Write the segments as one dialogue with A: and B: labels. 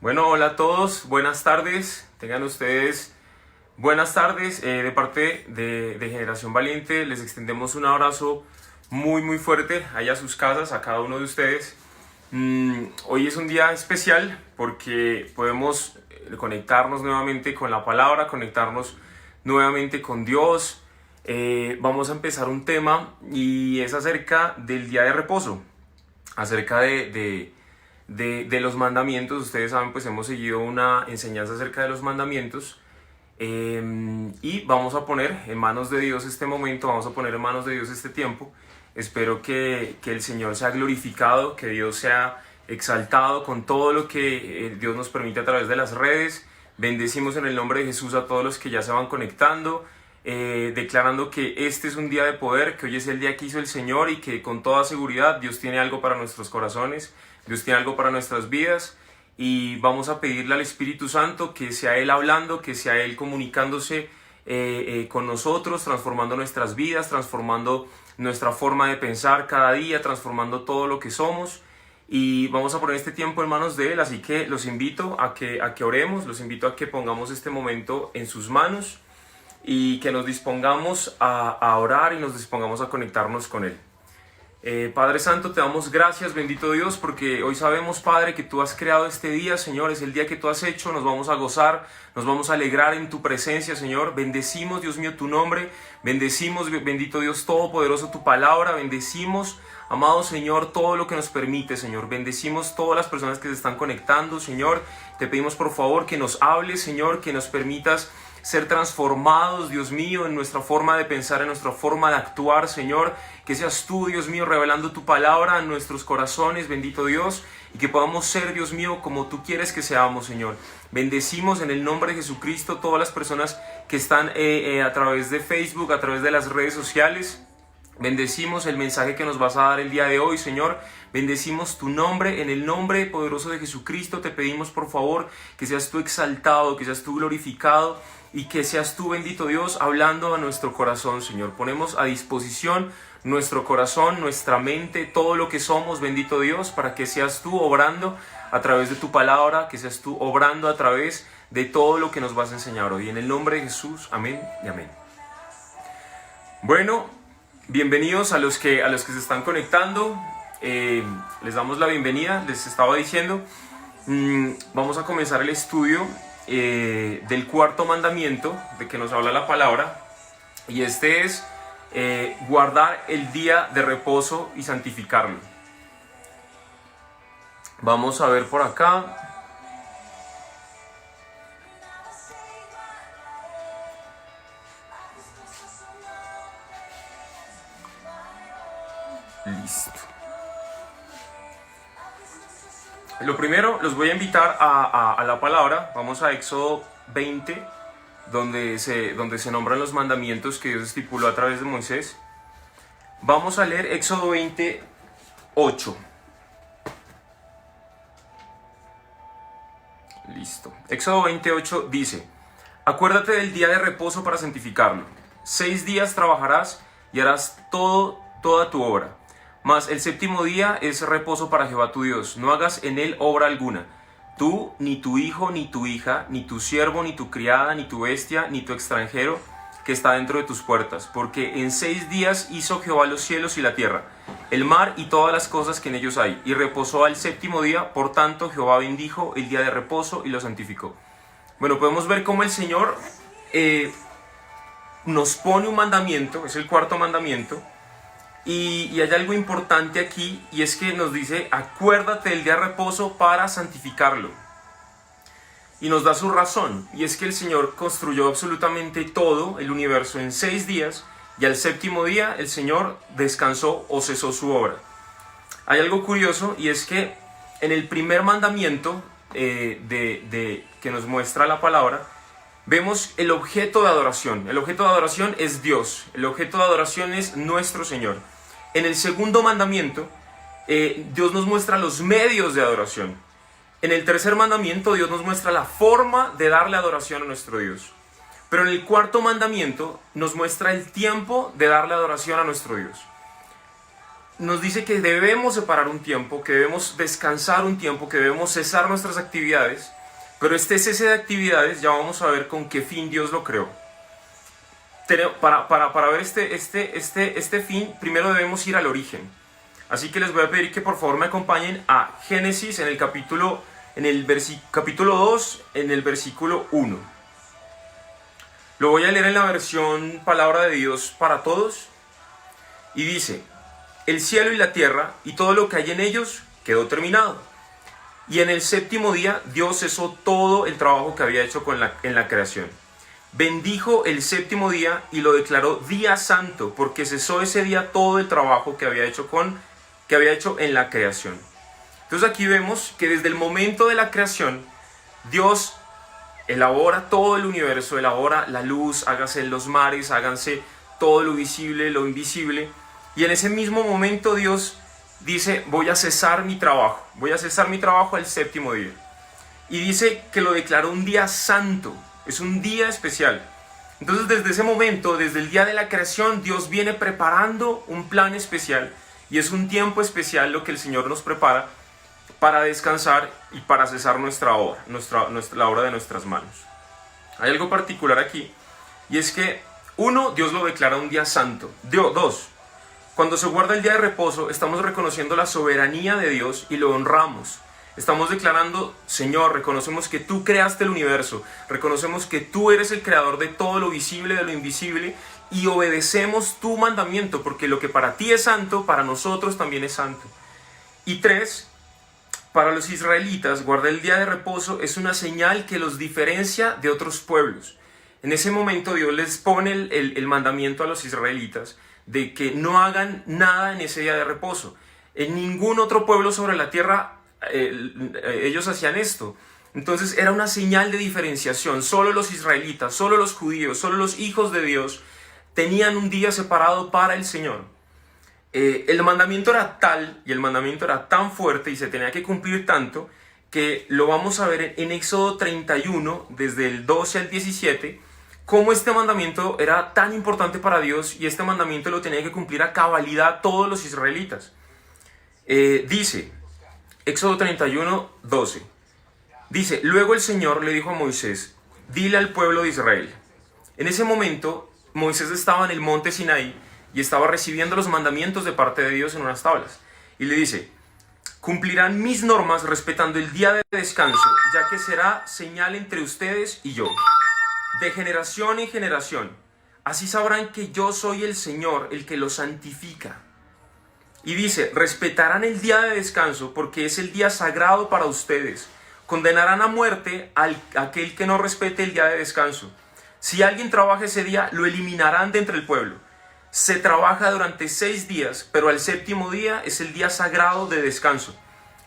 A: Bueno, hola a todos, buenas tardes, tengan ustedes buenas tardes. De parte de Generación Valiente les extendemos un abrazo muy fuerte allá a sus casas, a cada uno de ustedes. Hoy es un día especial porque podemos conectarnos nuevamente con la palabra, conectarnos nuevamente con Dios. Vamos a empezar un tema y es acerca del día de reposo, acerca de los mandamientos. Ustedes saben, pues hemos seguido una enseñanza acerca de los mandamientos, y vamos a poner en manos de Dios este momento, vamos a poner en manos de Dios este tiempo. Espero que el Señor sea glorificado, que Dios sea exaltado con todo lo que Dios nos permite a través de las redes. Bendecimos en el nombre de Jesús a todos los que ya se van conectando, declarando que este es un día de poder, que hoy es el día que hizo el Señor y que con toda seguridad Dios tiene algo para nuestros corazones, Dios tiene algo para nuestras vidas. Y vamos a pedirle al Espíritu Santo que sea Él hablando, que sea Él comunicándose con nosotros, transformando nuestras vidas, transformando nuestra forma de pensar cada día, transformando todo lo que somos. Y vamos a poner este tiempo en manos de Él, así que los invito a que oremos, los invito a que pongamos este momento en sus manos y que nos dispongamos a orar y nos dispongamos a conectarnos con Él. Padre Santo, te damos gracias, bendito Dios, porque hoy sabemos, Padre, que tú has creado este día, Señor, es el día que tú has hecho. Nos vamos a gozar, nos vamos a alegrar en tu presencia, Señor. Bendecimos, Dios mío, tu nombre, bendecimos, bendito Dios todopoderoso, tu palabra, bendecimos, amado Señor, todo lo que nos permite, Señor. Bendecimos todas las personas que se están conectando, Señor. Te pedimos, por favor, que nos hables, Señor, que nos permitas ser transformados, Dios mío, en nuestra forma de pensar, en nuestra forma de actuar, Señor. Que seas tú, Dios mío, revelando tu palabra en nuestros corazones, bendito Dios, y que podamos ser, Dios mío, como tú quieres que seamos, Señor. Bendecimos en el nombre de Jesucristo todas las personas que están a través de Facebook, a través de las redes sociales. Bendecimos el mensaje que nos vas a dar el día de hoy, Señor. Bendecimos tu nombre, en el nombre poderoso de Jesucristo. Te pedimos, por favor, que seas tú exaltado, que seas tú glorificado y que seas tú, bendito Dios, hablando a nuestro corazón, Señor. Ponemos a disposición nuestro corazón, nuestra mente, todo lo que somos, bendito Dios, para que seas tú obrando a través de tu palabra, que seas tú obrando a través de todo lo que nos vas a enseñar hoy. En el nombre de Jesús, amén y amén. Bueno, bienvenidos a los que se están conectando. Les damos la bienvenida, les estaba diciendo. Vamos a comenzar el estudio del cuarto mandamiento de que nos habla la palabra, y este es guardar el día de reposo y santificarlo. Vamos a ver por acá. Listo. Lo primero, los voy a invitar a la palabra. Vamos a Éxodo 20, donde se nombran los mandamientos que Dios estipuló a través de Moisés. Vamos a leer Éxodo 28. Listo. Éxodo 28 dice: acuérdate del día de reposo para santificarlo. 6 días trabajarás y harás toda tu obra. Mas el séptimo día es reposo para Jehová tu Dios. No hagas en él obra alguna. Tú, ni tu hijo, ni tu hija, ni tu siervo, ni tu criada, ni tu bestia, ni tu extranjero que está dentro de tus puertas. Porque en 6 días hizo Jehová los cielos y la tierra, el mar y todas las cosas que en ellos hay. Y reposó al séptimo día. Por tanto, Jehová bendijo el día de reposo y lo santificó. Bueno, podemos ver cómo el Señor nos pone un mandamiento. Es el cuarto mandamiento. Y hay algo importante aquí, y es que nos dice: acuérdate del día de reposo para santificarlo. Y nos da su razón, y es que el Señor construyó absolutamente todo el universo en 6 días, y al séptimo día el Señor descansó o cesó su obra. Hay algo curioso, y es que en el primer mandamiento que nos muestra la palabra, vemos el objeto de adoración. El objeto de adoración es Dios. El objeto de adoración es nuestro Señor. En el segundo mandamiento, Dios nos muestra los medios de adoración. En el tercer mandamiento, Dios nos muestra la forma de darle adoración a nuestro Dios. Pero en el cuarto mandamiento, nos muestra el tiempo de darle adoración a nuestro Dios. nos dice que debemos separar un tiempo, que debemos descansar un tiempo, que debemos cesar nuestras actividades, pero este cese de actividades ya vamos a ver con qué fin Dios lo creó. Para ver este fin, primero debemos ir al origen. Así que les voy a pedir que por favor me acompañen a Génesis en el capítulo 2, en el versículo 1. Lo voy a leer en la versión Palabra de Dios para Todos. Y dice: el cielo y la tierra y todo lo que hay en ellos quedó terminado. Y en el séptimo día Dios cesó todo el trabajo que había hecho en la creación. Bendijo el séptimo día y lo declaró día santo, porque cesó ese día todo el trabajo que había hecho en la creación. Entonces aquí vemos que desde el momento de la creación, Dios elabora todo el universo, elabora la luz, hágase los mares, háganse todo lo visible, lo invisible. Y en ese mismo momento Dios dice: voy a cesar mi trabajo al séptimo día. Y dice que lo declaró un día santo, es un día especial. Entonces desde ese momento, desde el día de la creación, Dios viene preparando un plan especial. Y es un tiempo especial lo que el Señor nos prepara para descansar y para cesar nuestra obra, la obra de nuestras manos. Hay algo particular aquí, y es que, uno, Dios lo declara un día santo. Dos, cuando se guarda el día de reposo, estamos reconociendo la soberanía de Dios y lo honramos. Estamos declarando: Señor, reconocemos que tú creaste el universo, reconocemos que tú eres el creador de todo lo visible, de lo invisible, y obedecemos tu mandamiento, porque lo que para ti es santo, para nosotros también es santo. Y tres, para los israelitas, guardar el día de reposo es una señal que los diferencia de otros pueblos. En ese momento Dios les pone el mandamiento a los israelitas de que no hagan nada en ese día de reposo. En ningún otro pueblo sobre la tierra ellos hacían esto. Entonces era una señal de diferenciación. Solo los israelitas, solo los judíos, solo los hijos de Dios tenían un día separado para el Señor. El mandamiento era tal y el mandamiento era tan fuerte y se tenía que cumplir tanto que lo vamos a ver en Éxodo 31, desde el 12 al 17, cómo este mandamiento era tan importante para Dios y este mandamiento lo tenía que cumplir a cabalidad todos los israelitas. Dice, Éxodo 31, 12, dice: luego el Señor le dijo a Moisés: dile al pueblo de Israel. En ese momento Moisés estaba en el monte Sinaí y estaba recibiendo los mandamientos de parte de Dios en unas tablas. Y le dice: cumplirán mis normas respetando el día de descanso, ya que será señal entre ustedes y yo, de generación en generación. Así sabrán que yo soy el Señor, el que los santifica. Y dice: respetarán el día de descanso porque es el día sagrado para ustedes. Condenarán a muerte a aquel que no respete el día de descanso. Si alguien trabaja ese día, lo eliminarán de entre el pueblo. Se trabaja durante 6 días, pero al séptimo día es el día sagrado de descanso,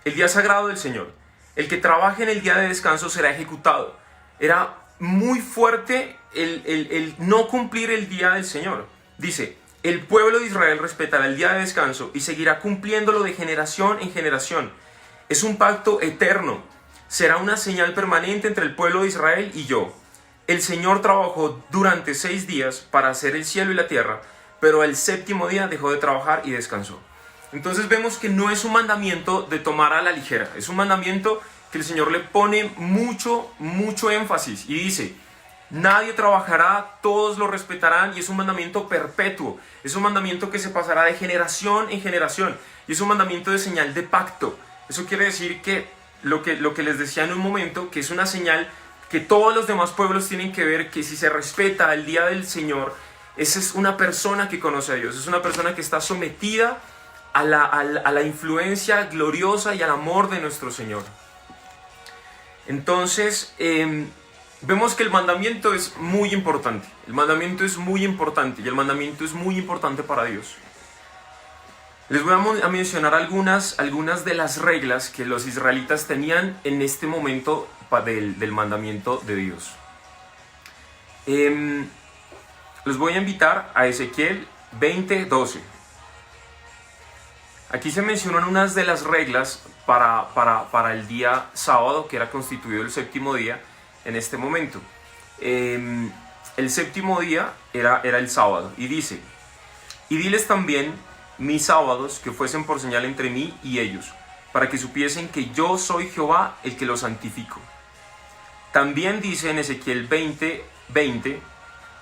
A: el día sagrado del Señor. El que trabaje en el día de descanso será ejecutado. Era muy fuerte el no cumplir el día del Señor. Dice: el pueblo de Israel respetará el día de descanso y seguirá cumpliéndolo de generación en generación. Es un pacto eterno. Será una señal permanente entre el pueblo de Israel y yo. El Señor trabajó durante 6 días para hacer el cielo y la tierra, pero al séptimo día dejó de trabajar y descansó. Entonces vemos que no es un mandamiento de tomar a la ligera, es un mandamiento que el Señor le pone mucho énfasis y dice: nadie trabajará, todos lo respetarán, y es un mandamiento perpetuo, es un mandamiento que se pasará de generación en generación, y es un mandamiento de señal de pacto. Eso quiere decir que lo que les decía en un momento, que es una señal que todos los demás pueblos tienen que ver, que si se respeta el día del Señor, esa es una persona que conoce a Dios, es una persona que está sometida a la influencia gloriosa y al amor de nuestro Señor. Entonces, vemos que el mandamiento es muy importante. El mandamiento es muy importante y el mandamiento es muy importante para Dios. Les voy a mencionar algunas de las reglas que los israelitas tenían en este momento del mandamiento de Dios. Les voy a invitar a Ezequiel 20:12. Aquí se mencionan unas de las reglas para el día sábado, que era constituido el séptimo día en este momento. El séptimo día era el sábado, y dice: y diles también mis sábados, que fuesen por señal entre mí y ellos, para que supiesen que yo soy Jehová el que los santifico. También dice en Ezequiel 20:20,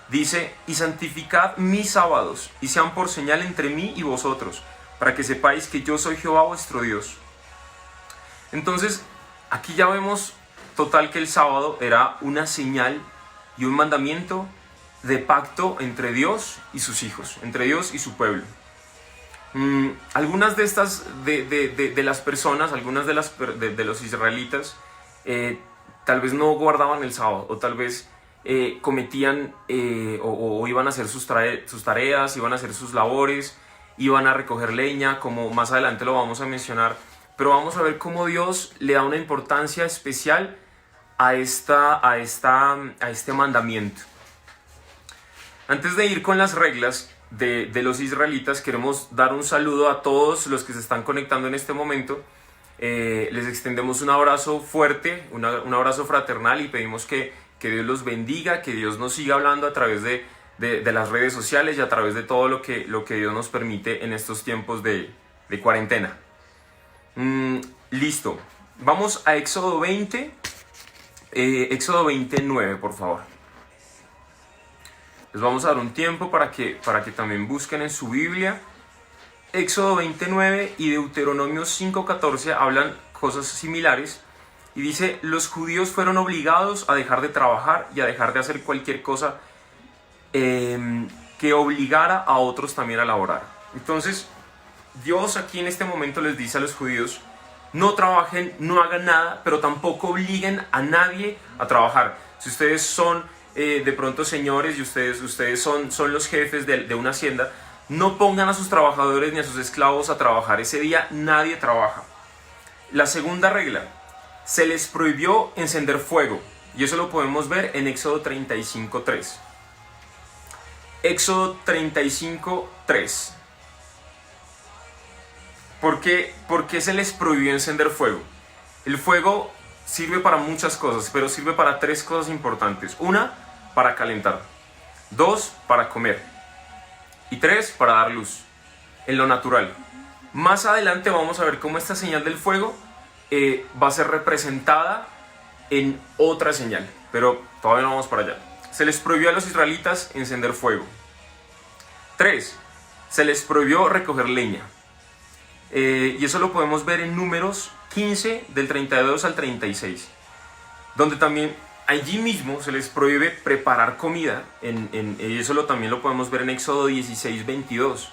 A: dice, y santificad mis sábados, y sean por señal entre mí y vosotros, para que sepáis que yo soy Jehová vuestro Dios. Entonces, aquí ya vemos total que el sábado era una señal y un mandamiento de pacto entre Dios y sus hijos, entre Dios y su pueblo. Algunas de estas, de las personas, algunas de los israelitas, tal vez no guardaban el sábado, o tal vez cometían o iban a hacer sus tareas, iban a hacer sus labores, iban a recoger leña, como más adelante lo vamos a mencionar, pero vamos a ver cómo Dios le da una importancia especial a este mandamiento. Antes de ir con las reglas de los israelitas, queremos dar un saludo a todos los que se están conectando en este momento. Les extendemos un abrazo fuerte, un abrazo fraternal, y pedimos que Dios los bendiga, que Dios nos siga hablando a través de las redes sociales y a través de todo lo que Dios nos permite en estos tiempos de cuarentena. Listo, vamos a Éxodo 20, Éxodo 29, por favor. Les vamos a dar un tiempo para que también busquen en su Biblia. Éxodo 29 y Deuteronomio 5:14 hablan cosas similares. Y dice, los judíos fueron obligados a dejar de trabajar y a dejar de hacer cualquier cosa que obligara a otros también a laborar. Entonces, Dios aquí en este momento les dice a los judíos, no trabajen, no hagan nada, pero tampoco obliguen a nadie a trabajar. Si ustedes son de pronto señores y ustedes son los jefes de una hacienda, no pongan a sus trabajadores ni a sus esclavos a trabajar. Ese día nadie trabaja. La segunda regla, se les prohibió encender fuego, y eso lo podemos ver en Éxodo 35:3. Éxodo 35:3. ¿Por qué se les prohibió encender fuego? El fuego sirve para muchas cosas, pero sirve para tres cosas importantes. Una, para calentar. Dos, para comer. Y tres, para dar luz, en lo natural. Más adelante vamos a ver cómo esta señal del fuego va a ser representada en otra señal, pero todavía no vamos para allá. Se les prohibió a los israelitas encender fuego. 3. Se les prohibió recoger leña. Y eso lo podemos ver en Números 15, del 32 al 36, donde también allí mismo se les prohíbe preparar comida, y eso también lo podemos ver en Éxodo 16, 22.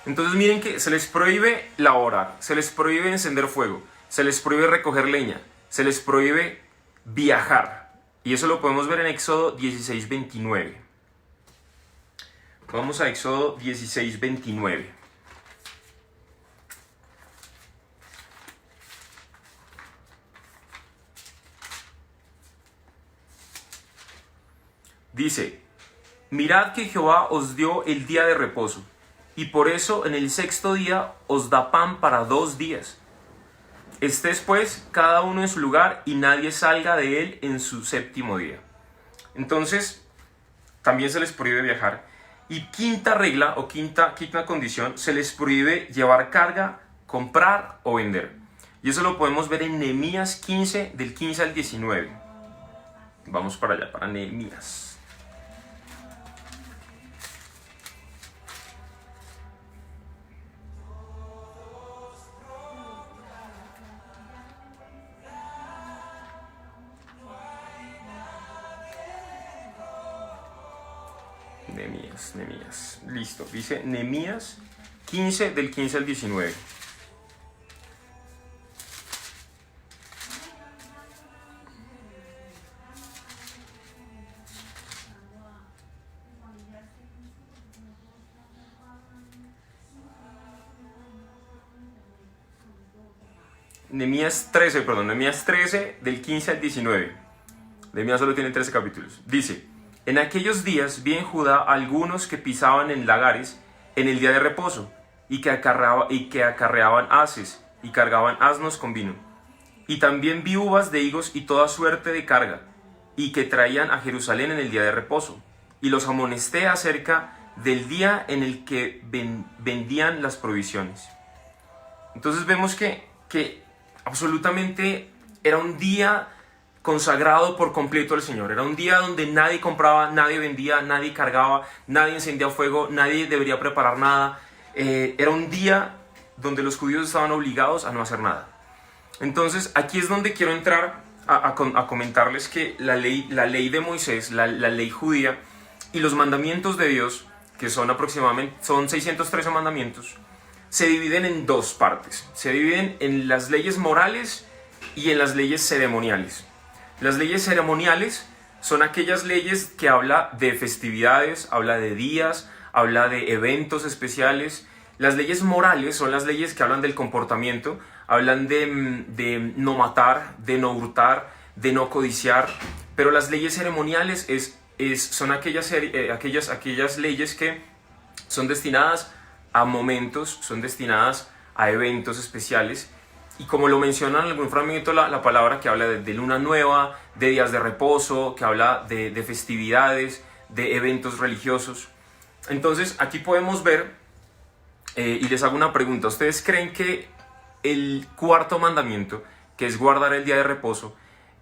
A: Entonces miren que se les prohíbe laborar, se les prohíbe encender fuego, se les prohíbe recoger leña, se les prohíbe viajar, y eso lo podemos ver en Éxodo 16, 29. Vamos a Éxodo 16, 29. Dice, mirad que Jehová os dio el día de reposo, y por eso en el sexto día os da pan para 2 días. Estés pues cada uno en su lugar, y nadie salga de él en su séptimo día. Entonces, también se les prohíbe viajar. Y quinta regla, o quinta condición, se les prohíbe llevar carga, comprar o vender. Y eso lo podemos ver en Nehemías 15, del 15 al 19. Vamos para allá, para Nehemías. Nehemías. Listo. Dice Nehemías 15, del 15 al 19. Nehemías 13, del 15 al 19. Nehemías solo tiene 13 capítulos. Dice, en aquellos días vi en Judá algunos que pisaban en lagares en el día de reposo, y que acarreaban haces, y cargaban asnos con vino. Y también vi uvas de higos y toda suerte de carga, y que traían a Jerusalén en el día de reposo. Y los amonesté acerca del día en el que vendían las provisiones. Entonces vemos que absolutamente era un día consagrado por completo al Señor. Era un día donde nadie compraba, nadie vendía, nadie cargaba, nadie encendía fuego, nadie debería preparar nada. Era un día donde los judíos estaban obligados a no hacer nada. Entonces aquí es donde quiero entrar a comentarles que la ley de Moisés, la ley judía y los mandamientos de Dios, que son 613 mandamientos, se dividen en dos partes. Se dividen en las leyes morales y en las leyes ceremoniales. Las leyes ceremoniales son aquellas leyes que habla de festividades, habla de días, habla de eventos especiales. Las leyes morales son las leyes que hablan del comportamiento, hablan de no matar, de no hurtar, de no codiciar. Pero las leyes ceremoniales son aquellas leyes que son destinadas a momentos, son destinadas a eventos especiales. Y como lo menciona en algún fragmento la palabra, que habla de luna nueva, de días de reposo, que habla de festividades, de eventos religiosos. Entonces aquí podemos ver, y les hago una pregunta: ¿ustedes creen que el cuarto mandamiento, que es guardar el día de reposo,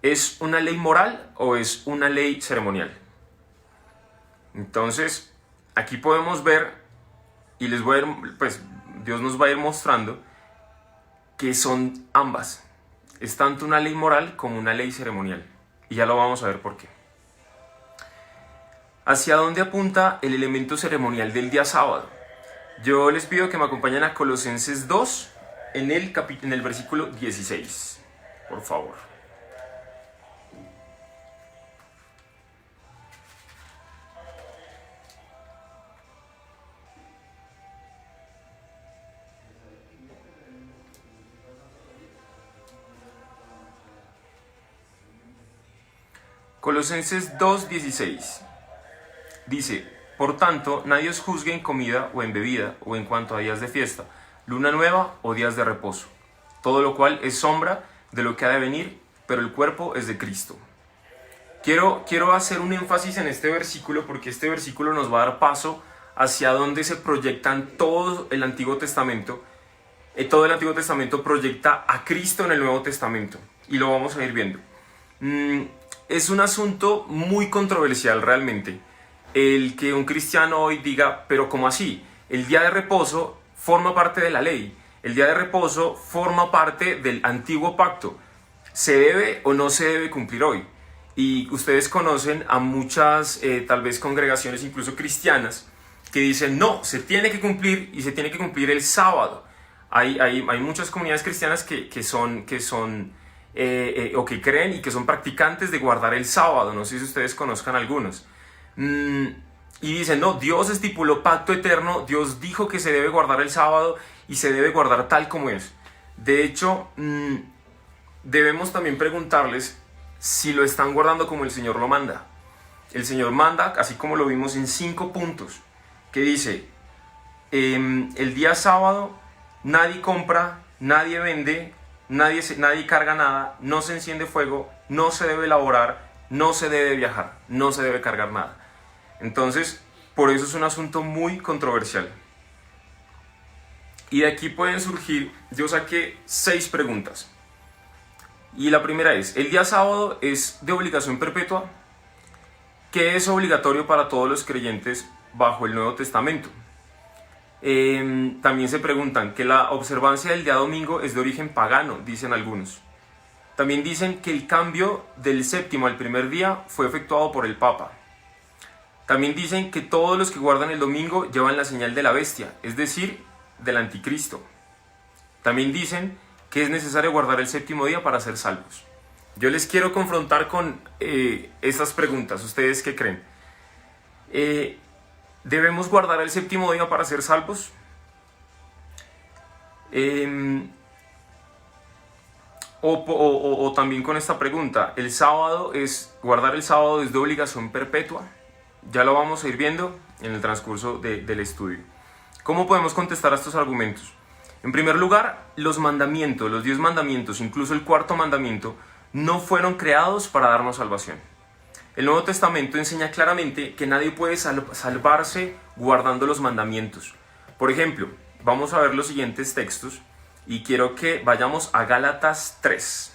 A: es una ley moral o es una ley ceremonial? Entonces aquí podemos ver, y Dios nos va a ir mostrando que son ambas. Es tanto una ley moral como una ley ceremonial. Y ya lo vamos a ver por qué. ¿Hacia dónde apunta el elemento ceremonial del día sábado? Yo les pido que me acompañen a Colosenses 2 en el versículo 16. Por favor. Colosenses 2:16 dice: por tanto, nadie os juzgue en comida o en bebida o en cuanto a días de fiesta, luna nueva o días de reposo, todo lo cual es sombra de lo que ha de venir, pero el cuerpo es de Cristo. Quiero hacer un énfasis en este versículo, porque este versículo nos va a dar paso hacia donde se proyectan todo el Antiguo Testamento. Todo el Antiguo Testamento proyecta a Cristo en el Nuevo Testamento, y lo vamos a ir viendo. Es un asunto muy controversial realmente, el que un cristiano hoy diga: pero ¿cómo así? El día de reposo forma parte de la ley, el día de reposo forma parte del antiguo pacto. ¿Se debe o no se debe cumplir hoy? Y ustedes conocen a muchas, tal vez congregaciones incluso cristianas, que dicen: no, se tiene que cumplir, y se tiene que cumplir el sábado. Hay muchas comunidades cristianas que son o que creen y que son practicantes de guardar el sábado. No sé si ustedes conozcan algunos. Y dicen: no, Dios estipuló pacto eterno, Dios dijo que se debe guardar el sábado y se debe guardar tal como es. De hecho, debemos también preguntarles si lo están guardando como el Señor lo manda. El Señor manda, así como lo vimos, en 5 puntos, que dice: el día sábado nadie compra, nadie vende, nadie carga nada, no se enciende fuego, no se debe laborar, no se debe viajar, no se debe cargar nada. Entonces, por eso es un asunto muy controversial. Y de aquí pueden surgir, yo saqué 6 preguntas. Y la primera es: ¿el día sábado es de obligación perpetua? ¿Qué es obligatorio para todos los creyentes bajo el Nuevo Testamento? También se preguntan que la observancia del día domingo es de origen pagano, dicen algunos. También dicen que el cambio del séptimo al primer día fue efectuado por el Papa. También dicen que todos los que guardan el domingo llevan la señal de la bestia, es decir, del anticristo. También dicen que es necesario guardar el séptimo día para ser salvos. Yo les quiero confrontar con estas preguntas. ¿Ustedes qué creen? ¿Debemos guardar el séptimo día para ser salvos? O también con esta pregunta: ¿guardar el sábado es de obligación perpetua? Ya lo vamos a ir viendo en el transcurso del estudio. ¿Cómo podemos contestar a estos argumentos? En primer lugar, los 10 mandamientos, incluso el cuarto mandamiento, no fueron creados para darnos salvación. el Nuevo Testamento enseña claramente que nadie puede salvarse guardando los mandamientos. Por ejemplo, vamos a ver los siguientes textos y quiero que vayamos a Gálatas 3.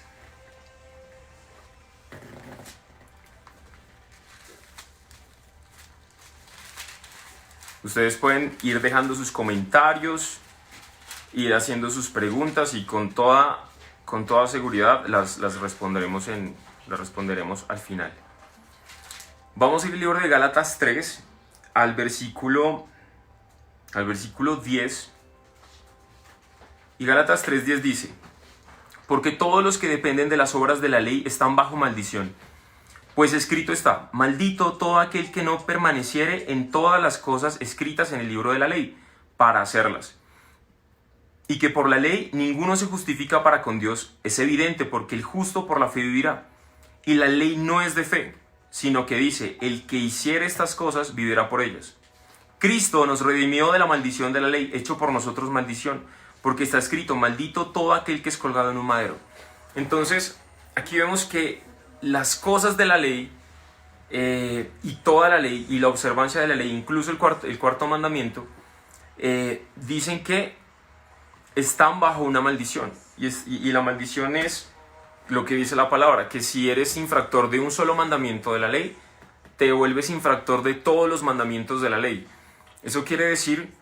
A: Ustedes pueden ir dejando sus comentarios, ir haciendo sus preguntas y con toda seguridad las responderemos al final. Vamos a ir al libro de Gálatas 3 al versículo 10. Y Gálatas 3:10 dice: porque todos los que dependen de las obras de la ley están bajo maldición. Pues escrito está: maldito todo aquel que no permaneciere en todas las cosas escritas en el libro de la ley, para hacerlas. Y que por la ley ninguno se justifica para con Dios, es evidente, porque el justo por la fe vivirá. Y la ley no es de fe, sino que dice: el que hiciere estas cosas vivirá por ellas. Cristo nos redimió de la maldición de la ley, hecho por nosotros maldición, porque está escrito: maldito todo aquel que es colgado en un madero. Entonces, aquí vemos que las cosas de la ley y toda la ley y la observancia de la ley, incluso el cuarto mandamiento, dicen que están bajo una maldición. Y la maldición es lo que dice la palabra, que si eres infractor de un solo mandamiento de la ley, te vuelves infractor de todos los mandamientos de la ley. Eso quiere decir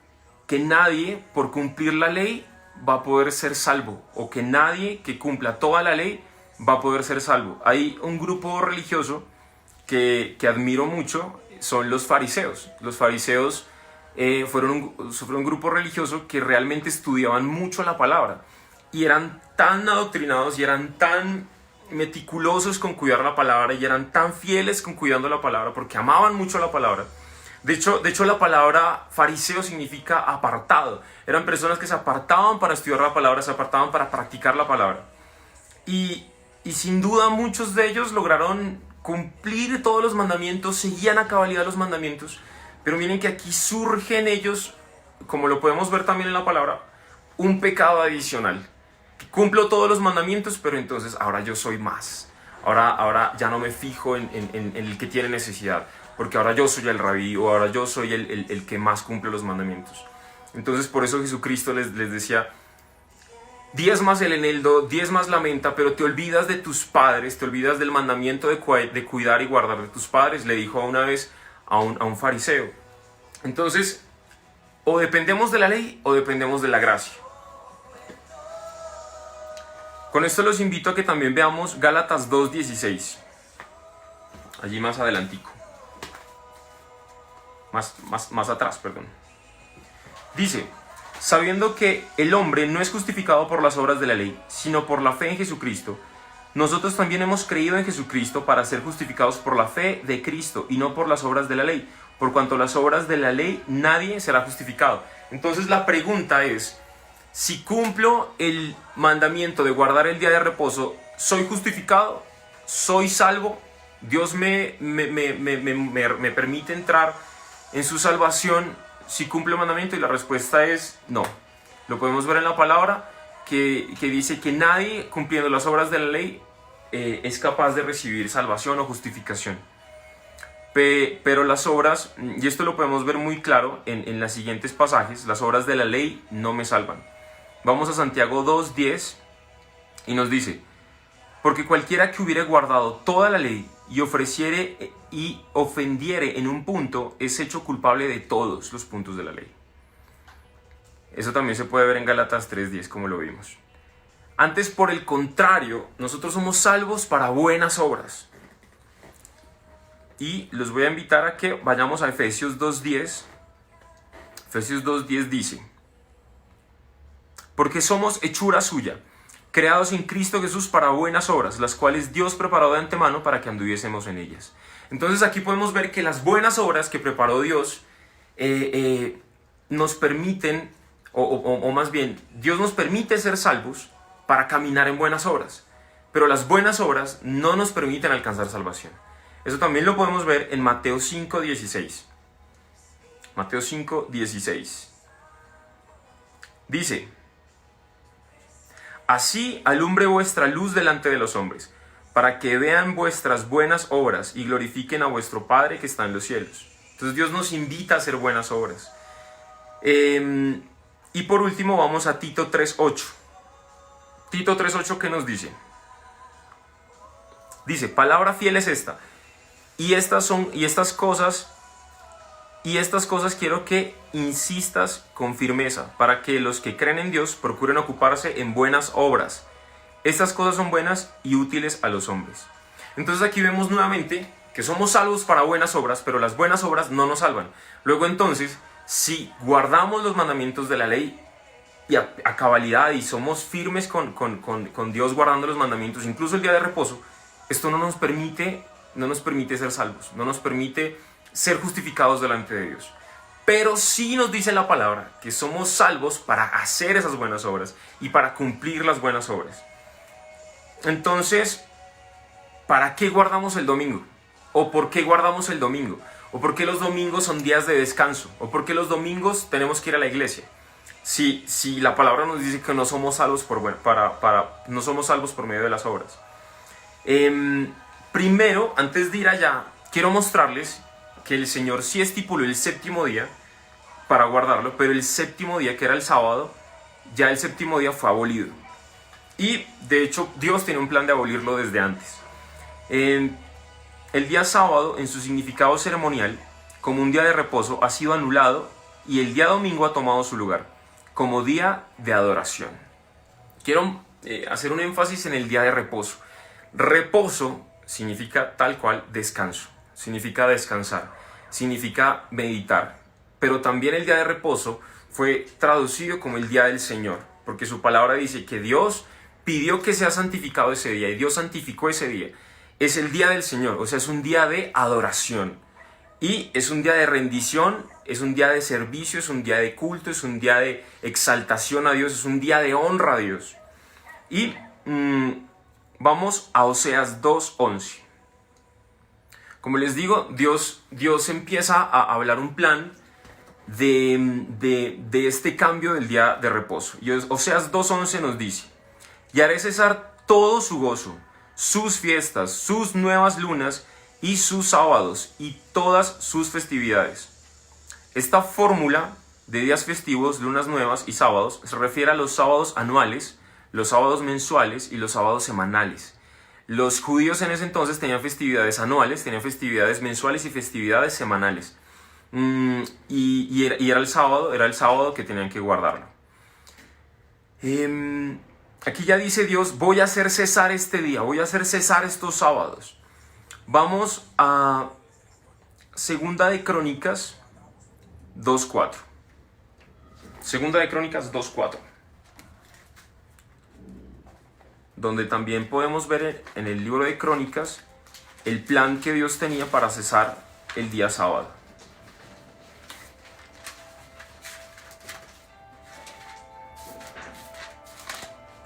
A: que nadie, por cumplir la ley, va a poder ser salvo, o que nadie que cumpla toda la ley va a poder ser salvo. Hay un grupo religioso que admiro mucho, son los fariseos. Los fariseos fueron un grupo religioso que realmente estudiaban mucho la palabra y eran tan adoctrinados y eran tan meticulosos con cuidar la palabra y eran tan fieles con cuidando la palabra porque amaban mucho la palabra. De hecho, la palabra fariseo significa apartado. Eran personas que se apartaban para estudiar la palabra, se apartaban para practicar la palabra. Y sin duda muchos de ellos lograron cumplir todos los mandamientos, seguían a cabalidad los mandamientos, pero miren que aquí surge en ellos, como lo podemos ver también en la palabra, un pecado adicional. Cumplo todos los mandamientos, pero entonces ahora yo soy más. Ahora ya no me fijo en el que tiene necesidad, porque ahora yo soy el rabí, o ahora yo soy el que más cumple los mandamientos. Entonces por eso Jesucristo les decía: diezmas el eneldo, diezmas la menta, pero te olvidas de tus padres, te olvidas del mandamiento de cuidar y guardar de tus padres, le dijo una vez a un fariseo. Entonces, o dependemos de la ley o dependemos de la gracia. Con esto los invito a que también veamos Gálatas 2:16. Allí más adelantico. Más atrás, perdón. Dice: sabiendo que el hombre no es justificado por las obras de la ley, sino por la fe en Jesucristo, nosotros también hemos creído en Jesucristo para ser justificados por la fe de Cristo y no por las obras de la ley, por cuanto las obras de la ley nadie será justificado. Entonces la pregunta es: si cumplo el mandamiento de guardar el día de reposo, ¿soy justificado? ¿Soy salvo? ¿Dios me permite entrar en su salvación si cumple el mandamiento? Y la respuesta es no. Lo podemos ver en la palabra que dice que nadie cumpliendo las obras de la ley es capaz de recibir salvación o justificación. Pero las obras, y esto lo podemos ver muy claro en los siguientes pasajes, las obras de la ley no me salvan. Vamos a Santiago 2:10 y nos dice: porque cualquiera que hubiere guardado toda la ley y ofreciere y ofendiere en un punto, es hecho culpable de todos los puntos de la ley. Eso también se puede ver en Gálatas 3:10, como lo vimos. Antes, por el contrario, nosotros somos salvos para buenas obras. Y los voy a invitar a que vayamos a Efesios 2:10. Efesios 2:10 dice: porque somos hechura suya, creados en Cristo Jesús para buenas obras, las cuales Dios preparó de antemano para que anduviésemos en ellas. Entonces aquí podemos ver que las buenas obras que preparó Dios nos permiten, o más bien, Dios nos permite ser salvos para caminar en buenas obras. Pero las buenas obras no nos permiten alcanzar salvación. Eso también lo podemos ver en Mateo 5:16. Mateo 5:16. Dice: así alumbre vuestra luz delante de los hombres, para que vean vuestras buenas obras y glorifiquen a vuestro Padre que está en los cielos. Entonces Dios nos invita a hacer buenas obras. Y por último vamos a Tito 3:8. Tito 3:8, ¿qué nos dice? Dice, palabra fiel es esta. Y estas cosas quiero que insistas con firmeza, para que los que creen en Dios procuren ocuparse en buenas obras. Estas cosas son buenas y útiles a los hombres. Entonces aquí vemos nuevamente que somos salvos para buenas obras, pero las buenas obras no nos salvan. Luego entonces, si guardamos los mandamientos de la ley y a cabalidad y somos firmes con Dios guardando los mandamientos, incluso el día de reposo, esto no nos permite ser salvos, no nos permite ser justificados delante de Dios. Pero sí nos dice la palabra que somos salvos para hacer esas buenas obras y para cumplir las buenas obras. Entonces, ¿para qué guardamos el domingo? ¿O por qué guardamos el domingo? ¿O por qué los domingos son días de descanso? ¿O por qué los domingos tenemos que ir a la iglesia? Si la palabra nos dice que no somos salvos no somos salvos por medio de las obras. Primero, antes de ir allá, quiero mostrarles que el Señor sí estipuló el séptimo día para guardarlo, pero el séptimo día, que era el sábado, ya el séptimo día fue abolido. Y de hecho Dios tiene un plan de abolirlo desde antes. El día sábado, en su significado ceremonial, como un día de reposo, ha sido anulado y el día domingo ha tomado su lugar, como día de adoración. Quiero hacer un énfasis en el día de reposo. Reposo significa tal cual descanso, significa descansar, significa meditar. Pero también el día de reposo fue traducido como el día del Señor, porque su palabra dice que Dios pidió que sea santificado ese día y Dios santificó ese día. Es el día del Señor, o sea, es un día de adoración y es un día de rendición, es un día de servicio, es un día de culto, es un día de exaltación a Dios, es un día de honra a Dios. Y vamos a Oseas 2:11. Como les digo, Dios empieza a hablar un plan de este cambio del día de reposo. Y Oseas 2:11 nos dice: y haré cesar todo su gozo, sus fiestas, sus nuevas lunas y sus sábados y todas sus festividades. Esta fórmula de días festivos, lunas nuevas y sábados se refiere a los sábados anuales, los sábados mensuales y los sábados semanales. Los judíos en ese entonces tenían festividades anuales, tenían festividades mensuales y festividades semanales. Y era el sábado que tenían que guardarlo. Aquí ya dice Dios: voy a hacer cesar este día, voy a hacer cesar estos sábados. Vamos a Segunda de Crónicas 2:4. Segunda de Crónicas 2:4. Donde también podemos ver en el libro de Crónicas el plan que Dios tenía para cesar el día sábado.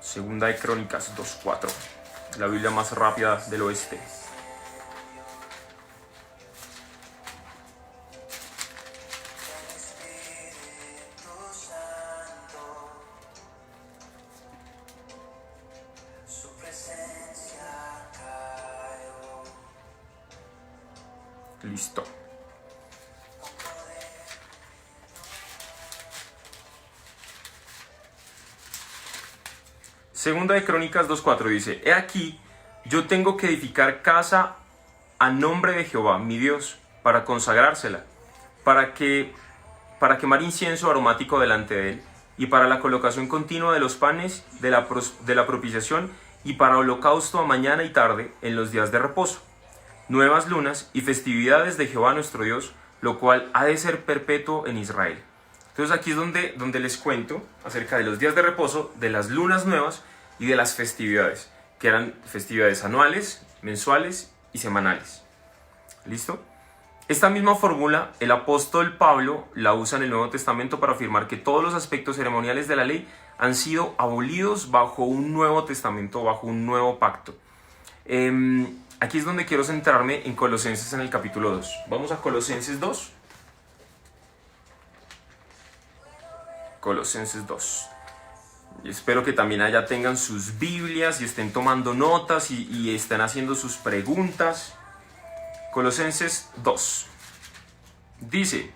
A: Segunda de Crónicas 2:4, la Biblia más rápida del oeste. Listo. Segunda de Crónicas 2:4 dice: he aquí, yo tengo que edificar casa a nombre de Jehová, mi Dios, para consagrársela, para quemar incienso aromático delante de él, y para la colocación continua de los panes de la propiciación, y para holocausto a mañana y tarde en los días de reposo, nuevas lunas y festividades de Jehová nuestro Dios, lo cual ha de ser perpetuo en Israel. Entonces aquí es donde les cuento acerca de los días de reposo, de las lunas nuevas y de las festividades, que eran festividades anuales, mensuales y semanales. ¿Listo? Esta misma fórmula el apóstol Pablo la usa en el Nuevo Testamento para afirmar que todos los aspectos ceremoniales de la ley han sido abolidos bajo un nuevo testamento, bajo un nuevo pacto. Aquí es donde quiero centrarme en Colosenses en el capítulo 2. Vamos a Colosenses 2. Colosenses 2. Espero que también allá tengan sus Biblias y estén tomando notas y estén haciendo sus preguntas. Colosenses 2. Dice,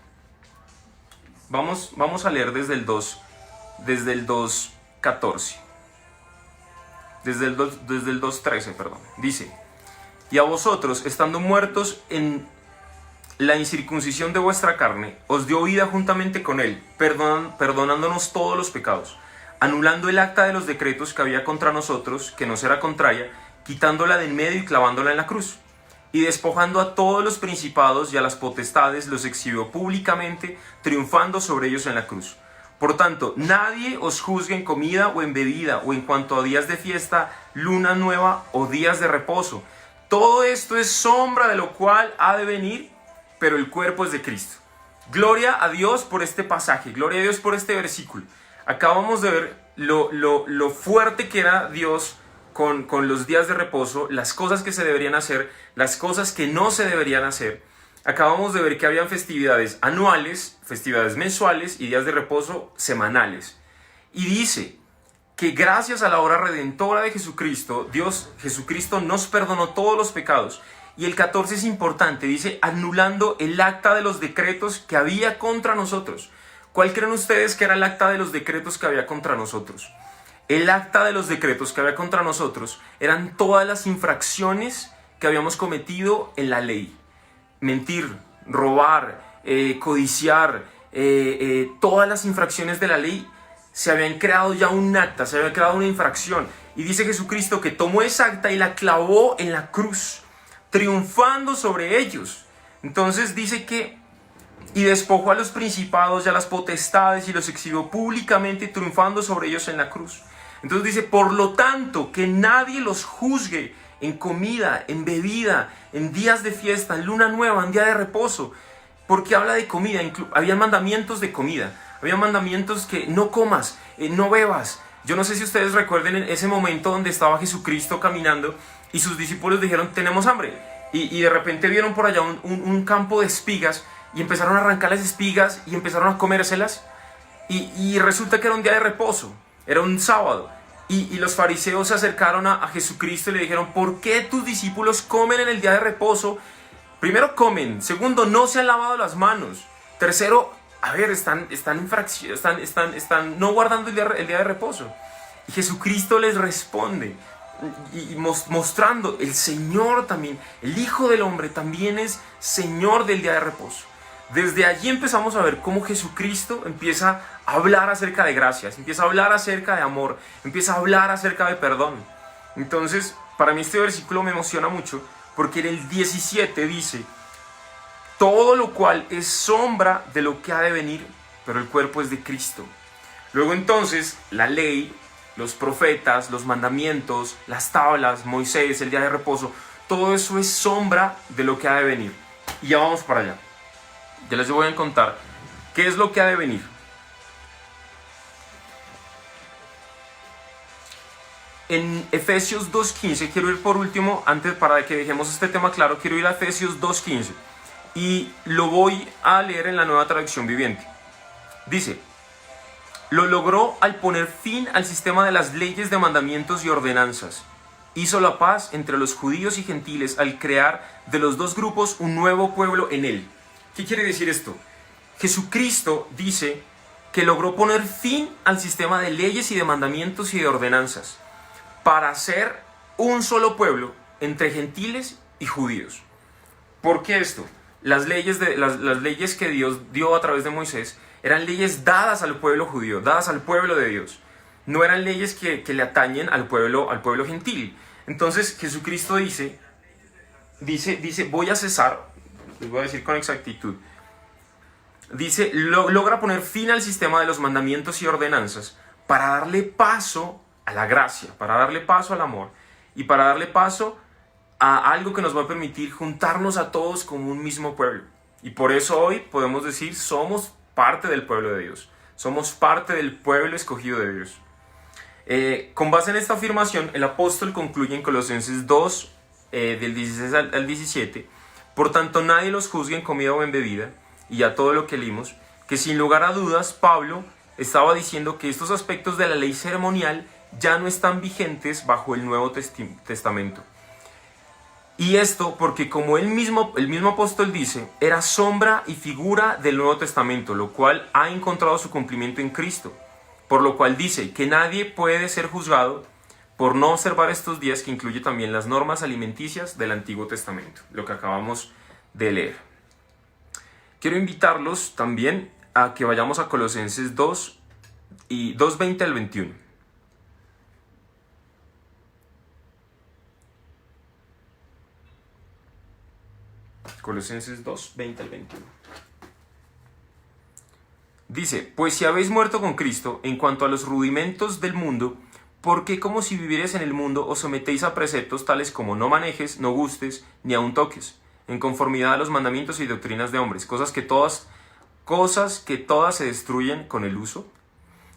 A: vamos a leer desde el 2:14. Desde el 2:13, perdón. Dice, y a vosotros, estando muertos en la incircuncisión de vuestra carne, os dio vida juntamente con él, perdonándonos todos los pecados, anulando el acta de los decretos que había contra nosotros, que nos era contraria, quitándola de en medio y clavándola en la cruz. Y despojando a todos los principados y a las potestades, los exhibió públicamente, triunfando sobre ellos en la cruz. Por tanto, nadie os juzgue en comida o en bebida, o en cuanto a días de fiesta, luna nueva o días de reposo. Todo esto es sombra de lo cual ha de venir, pero el cuerpo es de Cristo. Gloria a Dios por este pasaje, gloria a Dios por este versículo. Acabamos de ver lo fuerte que era Dios con los días de reposo, las cosas que se deberían hacer, las cosas que no se deberían hacer. Acabamos de ver que habían festividades anuales, festividades mensuales y días de reposo semanales. Y dice que gracias a la obra redentora de Jesucristo, Jesucristo nos perdonó todos los pecados. Y el 14 es importante, dice, anulando el acta de los decretos que había contra nosotros. ¿Cuál creen ustedes que era el acta de los decretos que había contra nosotros? El acta de los decretos que había contra nosotros eran todas las infracciones que habíamos cometido en la ley. Mentir, robar, codiciar, todas las infracciones de la ley, se habían creado ya un acta, se había creado una infracción. Y dice Jesucristo que tomó esa acta y la clavó en la cruz, triunfando sobre ellos. Entonces dice que, y despojó a los principados y a las potestades y los exhibió públicamente, triunfando sobre ellos en la cruz. Entonces dice, por lo tanto, que nadie los juzgue en comida, en bebida, en días de fiesta, en luna nueva, en día de reposo. Porque habla de comida, había mandamientos de comida, había mandamientos que no comas, no bebas. Yo no sé si ustedes recuerden en ese momento donde estaba Jesucristo caminando y sus discípulos dijeron, tenemos hambre. Y de repente vieron por allá un campo de espigas y empezaron a arrancar las espigas y empezaron a comérselas. Y resulta que era un día de reposo, era un sábado. Y los fariseos se acercaron a Jesucristo y le dijeron, ¿por qué tus discípulos comen en el día de reposo? Primero comen, segundo no se han lavado las manos, tercero, a ver, están no guardando el día de reposo. Y Jesucristo les responde y mostrando, el Señor también, el Hijo del Hombre también es Señor del día de reposo. Desde allí empezamos a ver cómo Jesucristo empieza a hablar acerca de gracias, empieza a hablar acerca de amor, empieza a hablar acerca de perdón. Entonces, para mí este versículo me emociona mucho, porque en el 17 dice, todo lo cual es sombra de lo que ha de venir, pero el cuerpo es de Cristo. Luego entonces, la ley, los profetas, los mandamientos, las tablas, Moisés, el día de reposo, todo eso es sombra de lo que ha de venir. Y ya vamos para allá. Ya les voy a contar qué es lo que ha de venir. En Efesios 2.15, quiero ir por último, antes para que dejemos este tema claro, quiero ir a Efesios 2.15 y lo voy a leer en la Nueva Traducción Viviente. Dice, lo logró al poner fin al sistema de las leyes de mandamientos y ordenanzas. Hizo la paz entre los judíos y gentiles al crear de los dos grupos un nuevo pueblo en él. ¿Qué quiere decir esto? Jesucristo dice que logró poner fin al sistema de leyes y de mandamientos y de ordenanzas para hacer un solo pueblo entre gentiles y judíos. ¿Por qué esto? Las leyes que Dios dio a través de Moisés eran leyes dadas al pueblo judío, dadas al pueblo de Dios. No eran leyes que le atañen al pueblo gentil. Entonces Jesucristo dice, voy a cesar, les voy a decir con exactitud, dice, logra poner fin al sistema de los mandamientos y ordenanzas para darle paso a la gracia, para darle paso al amor y para darle paso a algo que nos va a permitir juntarnos a todos como un mismo pueblo. Y por eso hoy podemos decir, somos parte del pueblo de Dios, somos parte del pueblo escogido de Dios. Con base en esta afirmación, el apóstol concluye en Colosenses 2, del 16 al 17, por tanto nadie los juzgue en comida o en bebida, y a todo lo que leímos, que sin lugar a dudas Pablo estaba diciendo que estos aspectos de la ley ceremonial ya no están vigentes bajo el Nuevo Testamento. Y esto porque, como el mismo apóstol dice, era sombra y figura del Nuevo Testamento, lo cual ha encontrado su cumplimiento en Cristo. Por lo cual dice que nadie puede ser juzgado por no observar estos días, que incluye también las normas alimenticias del Antiguo Testamento, lo que acabamos de leer. Quiero invitarlos también a que vayamos a Colosenses 2 y 2:20 al 21. Colosenses 2:20 al 21. Dice: pues si habéis muerto con Cristo en cuanto a los rudimentos del mundo, ¿por qué, como si vivierais en el mundo, os sometéis a preceptos tales como no manejes, no gustes, ni aun toques, en conformidad a los mandamientos y doctrinas de hombres, cosas que todas se destruyen con el uso?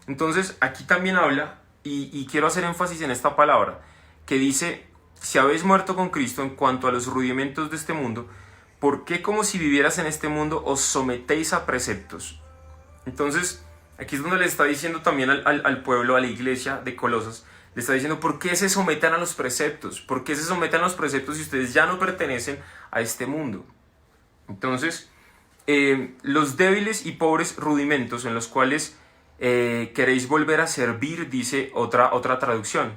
A: Entonces aquí también habla, y quiero hacer énfasis en esta palabra, que dice: si habéis muerto con Cristo en cuanto a los rudimentos de este mundo, ¿por qué, como si vivieras en este mundo, os sometéis a preceptos? Entonces, aquí es donde le está diciendo también al pueblo, a la iglesia de Colosas, le está diciendo: ¿por qué se someten a los preceptos? ¿Por qué se someten a los preceptos si ustedes ya no pertenecen a este mundo? Entonces, los débiles y pobres rudimentos en los cuales queréis volver a servir, dice otra traducción.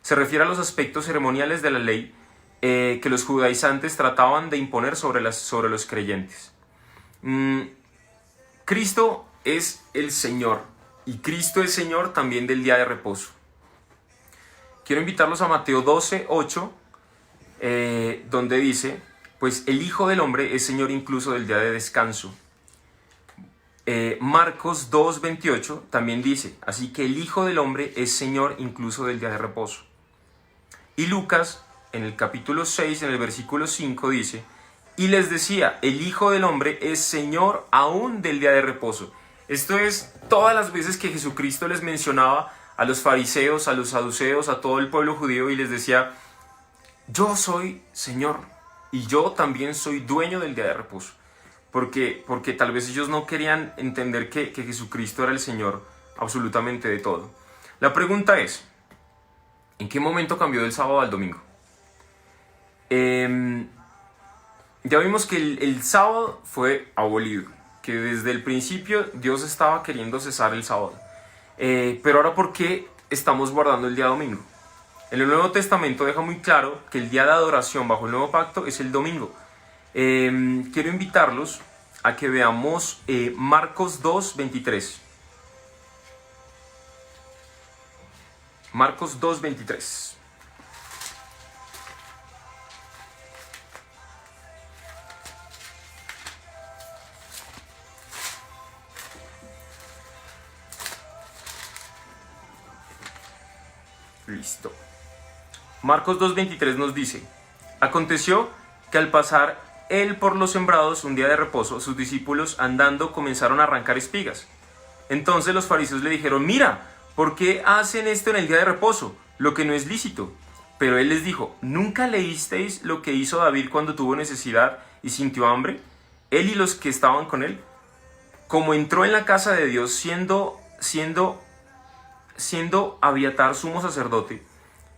A: Se refiere a los aspectos ceremoniales de la ley que los judaizantes trataban de imponer sobre los creyentes. Cristo es el Señor, y Cristo es Señor también del día de reposo. Quiero invitarlos a Mateo 12:8, donde dice: pues el Hijo del Hombre es Señor incluso del día de descanso. Marcos 2:28 también dice: así que el Hijo del Hombre es Señor incluso del día de reposo. Y Lucas, en el capítulo 6, en el versículo 5, dice: y les decía, el Hijo del Hombre es Señor aún del día de reposo. Esto es todas las veces que Jesucristo les mencionaba a los fariseos, a los saduceos, a todo el pueblo judío, y les decía: yo soy Señor, y yo también soy dueño del día de reposo. Porque tal vez ellos no querían entender que Jesucristo era el Señor absolutamente de todo. La pregunta es: ¿en qué momento cambió del sábado al domingo? Ya vimos que el sábado fue abolido, que desde el principio Dios estaba queriendo cesar el sábado. Pero ahora, ¿por qué estamos guardando el día domingo? En el Nuevo Testamento deja muy claro que el día de adoración bajo el nuevo pacto es el domingo. Quiero invitarlos a que veamos Marcos 2:23. Marcos 2:23. Listo. Marcos 2:23 nos dice: aconteció que al pasar él por los sembrados un día de reposo, sus discípulos andando comenzaron a arrancar espigas. Entonces los fariseos le dijeron: mira, ¿por qué hacen esto en el día de reposo? Lo que no es lícito. Pero él les dijo: ¿nunca leísteis lo que hizo David cuando tuvo necesidad y sintió hambre? Él y los que estaban con él. Como entró en la casa de Dios siendo Abiatar sumo sacerdote,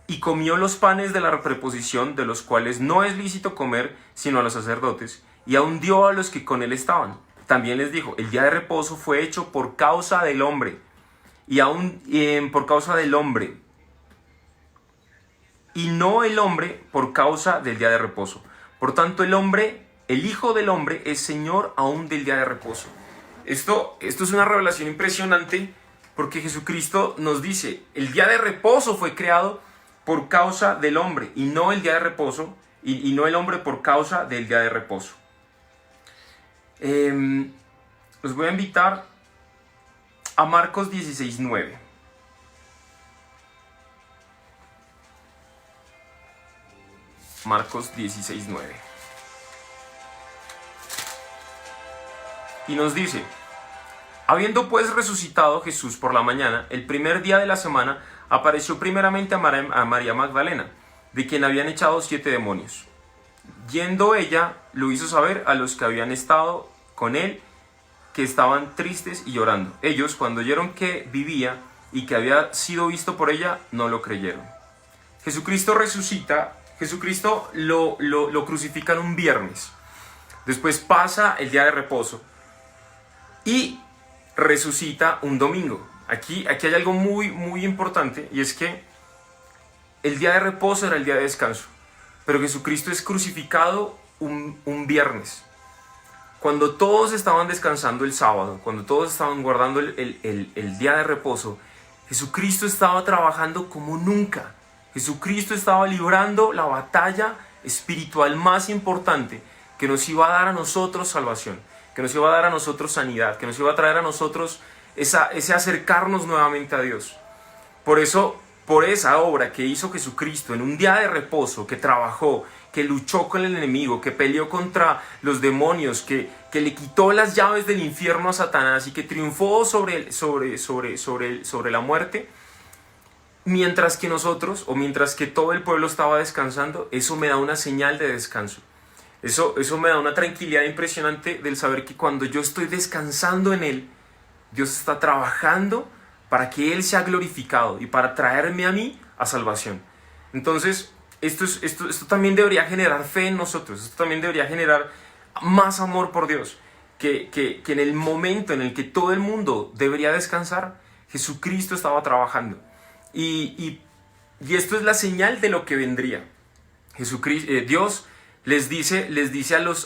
A: y comió los panes de la preposición, de los cuales no es lícito comer sino a los sacerdotes, y aun dio a los que con él estaban. También les dijo: el día de reposo fue hecho por causa del hombre, y aun por causa del hombre, y no el hombre por causa del día de reposo. Por tanto, el Hijo del Hombre es Señor aún del día de reposo. Esto es una revelación impresionante, porque Jesucristo nos dice: el día de reposo fue creado por causa del hombre, y no el día de reposo, y no el hombre por causa del día de reposo. Los voy a invitar a Marcos 16:9. Marcos 16:9. Y nos dice: habiendo pues resucitado Jesús por la mañana, el primer día de la semana, apareció primeramente a María Magdalena, de quien habían echado 7 demonios. Yendo ella, lo hizo saber a los que habían estado con él que estaban tristes y llorando. Ellos, cuando oyeron que vivía y que había sido visto por ella, no lo creyeron. Jesucristo resucita, Jesucristo lo crucifican un viernes. Después pasa el día de reposo y resucita un domingo. Aquí hay algo muy importante, y es que el día de reposo era el día de descanso, pero Jesucristo es crucificado un viernes. Cuando todos estaban descansando el sábado, cuando todos estaban guardando el día de reposo, Jesucristo estaba trabajando como nunca. Jesucristo estaba librando la batalla espiritual más importante que nos iba a dar a nosotros salvación, que nos iba a dar a nosotros sanidad, que nos iba a traer a nosotros ese acercarnos nuevamente a Dios. Por eso, por esa obra que hizo Jesucristo en un día de reposo, que trabajó, que luchó con el enemigo, que peleó contra los demonios, que le quitó las llaves del infierno a Satanás y que triunfó sobre la muerte, mientras que nosotros, o mientras que todo el pueblo estaba descansando, eso me da una señal de descanso. Eso me da una tranquilidad impresionante del saber que cuando yo estoy descansando en Él, Dios está trabajando para que Él sea glorificado y para traerme a mí a salvación. Entonces, esto también debería generar fe en nosotros, esto también debería generar más amor por Dios, que en el momento en el que todo el mundo debería descansar, Jesucristo estaba trabajando. Y esto es la señal de lo que vendría. Dios les dice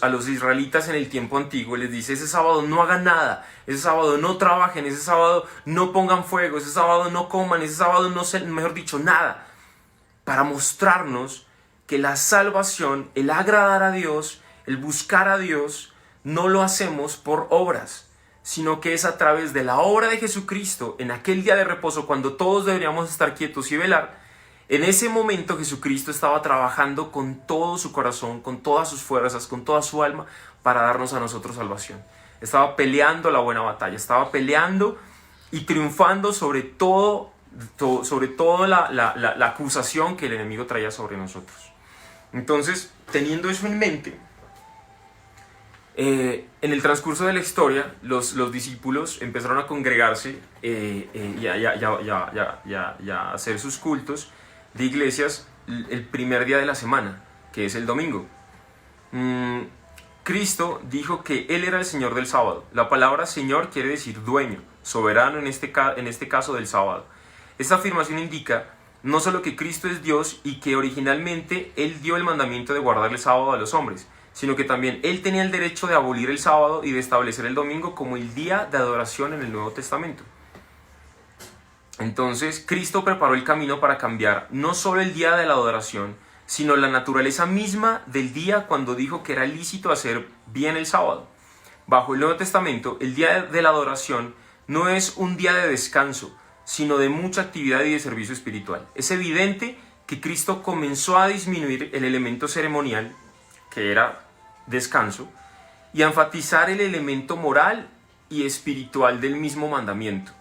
A: a los israelitas en el tiempo antiguo, les dice: ese sábado no hagan nada, ese sábado no trabajen, ese sábado no pongan fuego, ese sábado no coman, ese sábado no se, mejor dicho, nada, para mostrarnos que la salvación, el agradar a Dios, el buscar a Dios, no lo hacemos por obras, sino que es a través de la obra de Jesucristo en aquel día de reposo, cuando todos deberíamos estar quietos y velar. En ese momento Jesucristo estaba trabajando con todo su corazón, con todas sus fuerzas, con toda su alma, para darnos a nosotros salvación. Estaba peleando la buena batalla, estaba peleando y triunfando sobre toda la acusación que el enemigo traía sobre nosotros. Entonces, teniendo eso en mente, en el transcurso de la historia, los discípulos empezaron a congregarse y a hacer sus cultos de iglesias el primer día de la semana, que es el domingo. Cristo dijo que Él era el Señor del sábado. La palabra Señor quiere decir dueño, soberano en este caso del sábado. Esta afirmación indica no solo que Cristo es Dios y que originalmente Él dio el mandamiento de guardar el sábado a los hombres, sino que también Él tenía el derecho de abolir el sábado y de establecer el domingo como el día de adoración en el Nuevo Testamento. Entonces, Cristo preparó el camino para cambiar no solo el día de la adoración, sino la naturaleza misma del día, cuando dijo que era lícito hacer bien el sábado. Bajo el Nuevo Testamento, el día de la adoración no es un día de descanso, sino de mucha actividad y de servicio espiritual. Es evidente que Cristo comenzó a disminuir el elemento ceremonial, que era descanso, y a enfatizar el elemento moral y espiritual del mismo mandamiento.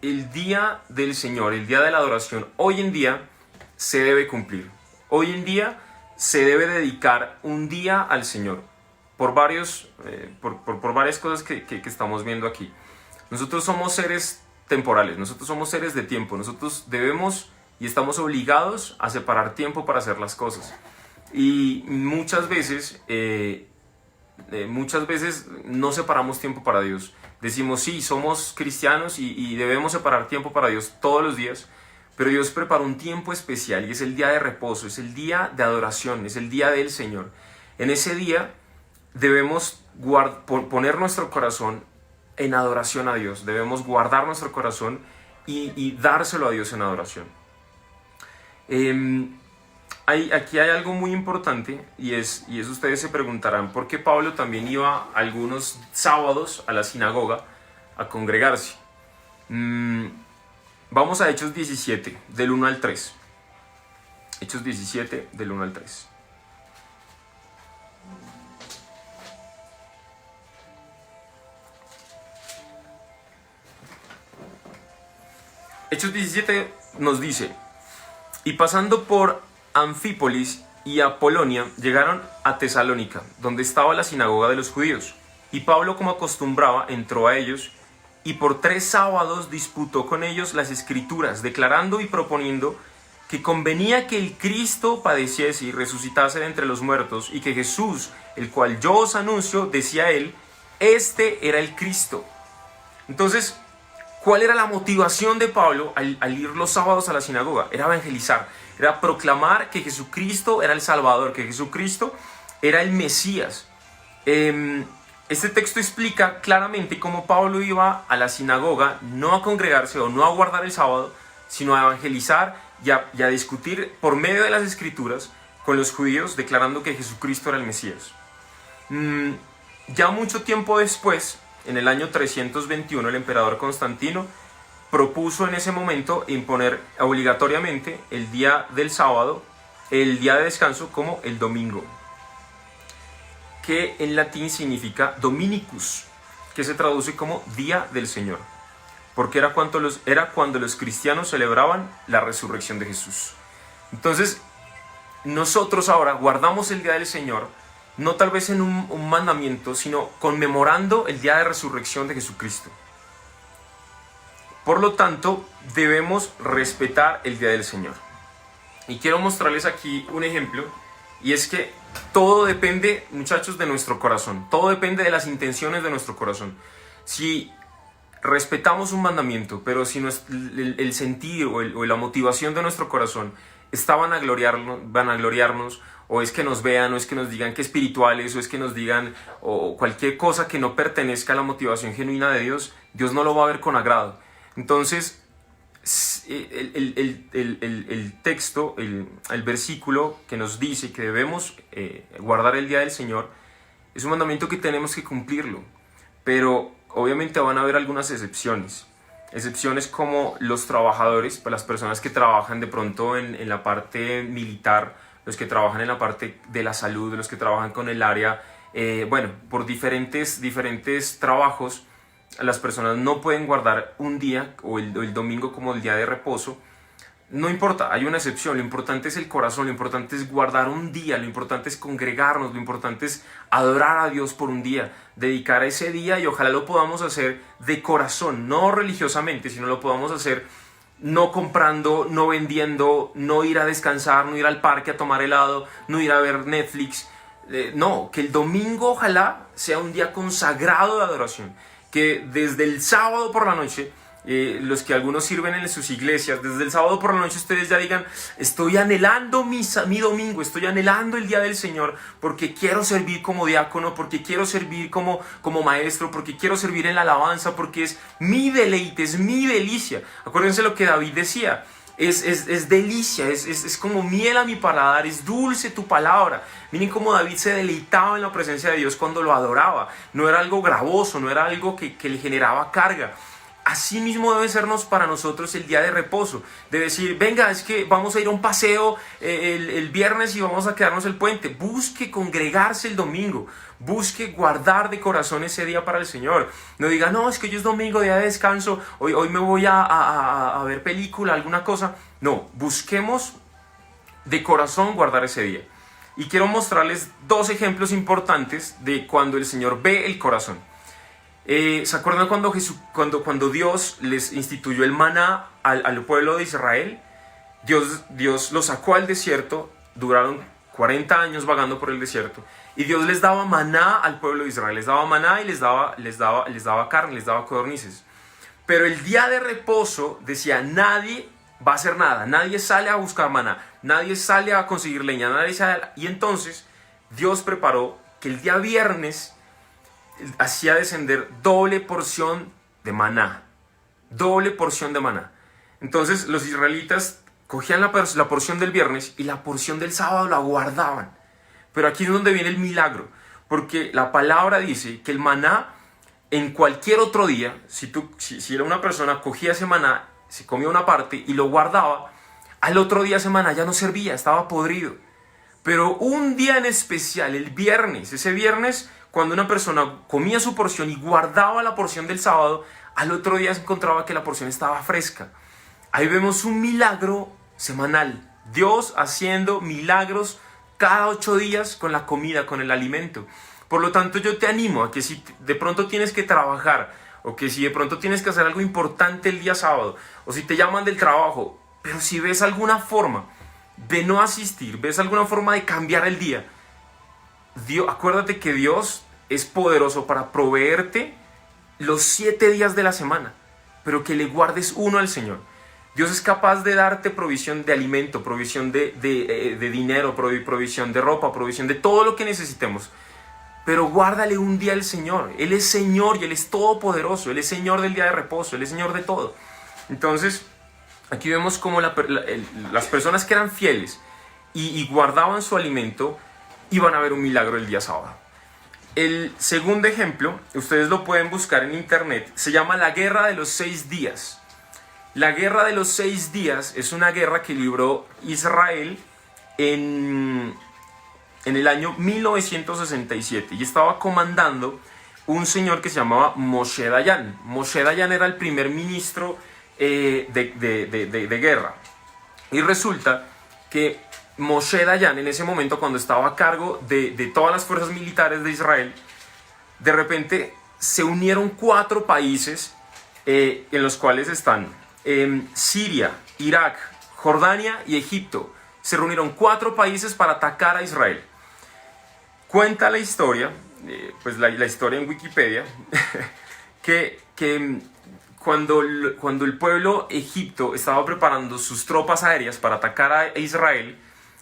A: El día del Señor, el día de la adoración, hoy en día se debe cumplir. Hoy en día se debe dedicar un día al Señor por varias cosas que estamos viendo aquí. Nosotros somos seres temporales, nosotros somos seres de tiempo, nosotros debemos y estamos obligados a separar tiempo para hacer las cosas. Y muchas veces no separamos tiempo para Dios. Decimos, sí, somos cristianos y debemos separar tiempo para Dios todos los días, pero Dios preparó un tiempo especial y es el día de reposo, es el día de adoración, es el día del Señor. En ese día debemos poner nuestro corazón en adoración a Dios, debemos guardar nuestro corazón y dárselo a Dios en adoración. Aquí hay algo muy importante y es ustedes se preguntarán por qué Pablo también iba algunos sábados a la sinagoga a congregarse. Vamos a Hechos 17, del 1 al 3. Hechos 17, del 1 al 3. Hechos 17 nos dice: y pasando por Anfípolis y Apolonia, llegaron a Tesalónica, donde estaba la sinagoga de los judíos. Y Pablo, como acostumbraba, entró a ellos y por 3 sábados disputó con ellos las Escrituras, declarando y proponiendo que convenía que el Cristo padeciese y resucitase de entre los muertos, y que Jesús, el cual yo os anuncio, decía él, este era el Cristo. Entonces, ¿cuál era la motivación de Pablo al ir los sábados a la sinagoga? Era evangelizar, era proclamar que Jesucristo era el Salvador, que Jesucristo era el Mesías. Este texto explica claramente cómo Pablo iba a la sinagoga no a congregarse o no a guardar el sábado, sino a evangelizar y a discutir por medio de las Escrituras con los judíos, declarando que Jesucristo era el Mesías. Ya mucho tiempo después, en el año 321, el emperador Constantino propuso en ese momento imponer obligatoriamente el día del sábado, el día de descanso, como el domingo, que en latín significa Dominicus, que se traduce como Día del Señor, porque era cuando los cristianos celebraban la resurrección de Jesús. Entonces, nosotros ahora guardamos el Día del Señor, no tal vez en un mandamiento, sino conmemorando el día de resurrección de Jesucristo. Por lo tanto, debemos respetar el Día del Señor. Y quiero mostrarles aquí un ejemplo, y es que todo depende, muchachos, de nuestro corazón. Todo depende de las intenciones de nuestro corazón. Si respetamos un mandamiento, pero si el sentir o la motivación de nuestro corazón está vanagloriarnos, o es que nos vean, o es que nos digan que espirituales, o es que nos digan o cualquier cosa que no pertenezca a la motivación genuina de Dios, Dios no lo va a ver con agrado. Entonces, el texto, el versículo que nos dice que debemos guardar el día del Señor, es un mandamiento que tenemos que cumplirlo, pero obviamente van a haber algunas excepciones. Excepciones como los trabajadores, las personas que trabajan de pronto en la parte militar, los que trabajan en la parte de la salud, los que trabajan con el área, por diferentes trabajos, las personas no pueden guardar un día o el domingo como el día de reposo. No importa, hay una excepción, lo importante es el corazón, lo importante es guardar un día, lo importante es congregarnos, lo importante es adorar a Dios por un día, dedicar a ese día, y ojalá lo podamos hacer de corazón, no religiosamente, sino lo podamos hacer no comprando, no vendiendo, no ir a descansar, no ir al parque a tomar helado, no ir a ver Netflix. No, que el domingo ojalá sea un día consagrado de adoración, que desde el sábado por la noche, los que algunos sirven en sus iglesias, desde el sábado por la noche ustedes ya digan, estoy anhelando mi domingo, estoy anhelando el día del Señor, porque quiero servir como diácono, porque quiero servir como maestro, porque quiero servir en la alabanza, porque es mi deleite, es mi delicia. Acuérdense lo que David decía, es delicia, es como miel a mi paladar, es dulce tu palabra. Miren cómo David se deleitaba en la presencia de Dios cuando lo adoraba. No era algo gravoso, no era algo que le generaba carga. Así mismo debe sernos para nosotros el día de reposo, de decir, venga, es que vamos a ir a un paseo el viernes y vamos a quedarnos el puente. Busque congregarse el domingo, busque guardar de corazón ese día para el Señor. No diga, no, es que hoy es domingo, día de descanso, hoy me voy a ver película, alguna cosa. No, busquemos de corazón guardar ese día. Y quiero mostrarles 2 ejemplos importantes de cuando el Señor ve el corazón. ¿Se acuerdan cuando Dios les instituyó el maná al pueblo de Israel? Dios los sacó al desierto, duraron 40 años vagando por el desierto, y Dios les daba maná al pueblo de Israel, les daba maná y les daba carne, les daba codornices. Pero el día de reposo decía, nadie va a hacer nada, nadie sale a buscar maná, nadie sale a conseguir leña, y entonces Dios preparó que el día viernes hacía descender doble porción de maná. Entonces los israelitas cogían la porción del viernes y la porción del sábado la guardaban. Pero aquí es donde viene el milagro, porque la palabra dice que el maná en cualquier otro día, si era una persona, cogía ese maná, se comía una parte y lo guardaba, al otro día ese maná ya no servía, estaba podrido. Pero un día en especial, el viernes, ese viernes, cuando una persona comía su porción y guardaba la porción del sábado, al otro día se encontraba que la porción estaba fresca. Ahí vemos un milagro semanal. Dios haciendo milagros cada 8 días con la comida, con el alimento. Por lo tanto, yo te animo a que si de pronto tienes que trabajar, o que si de pronto tienes que hacer algo importante el día sábado, o si te llaman del trabajo, pero si ves alguna forma de no asistir, ves alguna forma de cambiar el día, acuérdate que Dios es poderoso para proveerte los 7 días de la semana, pero que le guardes uno al Señor. Dios es capaz de darte provisión de alimento, provisión de dinero, provisión de ropa, provisión de todo lo que necesitemos. Pero guárdale un día al Señor. Él es Señor y Él es todopoderoso. Él es Señor del día de reposo. Él es Señor de todo. Entonces, aquí vemos cómo las personas que eran fieles y guardaban su alimento, iban a ver un milagro el día sábado. El segundo ejemplo, ustedes lo pueden buscar en internet, se llama la Guerra de los 6 días. La Guerra de los 6 días es una guerra que libró Israel en el año 1967 y estaba comandando un señor que se llamaba Moshe Dayan. Moshe Dayan era el primer ministro de guerra. Y resulta que Moshe Dayan, en ese momento, cuando estaba a cargo de todas las fuerzas militares de Israel, de repente se unieron 4 países en los cuales están Siria, Irak, Jordania y Egipto. Se reunieron 4 países para atacar a Israel. Cuenta la historia, pues la historia en Wikipedia, que cuando el pueblo egipto estaba preparando sus tropas aéreas para atacar a Israel,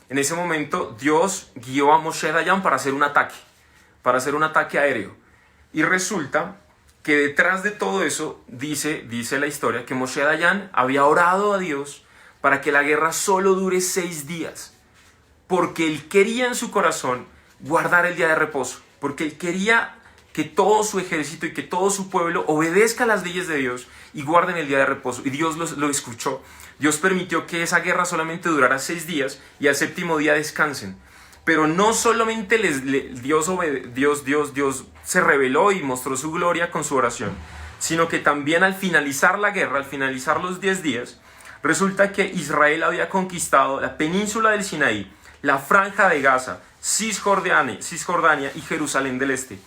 A: en ese momento Dios guió a Moshe Dayan para hacer un ataque aéreo. Y resulta que detrás de todo eso, dice la historia, que Moshe Dayan había orado a Dios para que la guerra solo dure 6 días. Porque él quería en su corazón guardar el día de reposo. Porque él quería que todo su ejército y que todo su pueblo obedezca las leyes de Dios y guarden el día de reposo. Y Dios lo escuchó. Dios permitió que esa guerra solamente durara 6 días y al 7º día descansen. Pero no solamente Dios se reveló y mostró su gloria con su oración, sino que también al finalizar la guerra, al finalizar los 10 días, resulta que Israel había conquistado la península del Sinaí, la franja de Gaza, Cisjordania y Jerusalén del Este,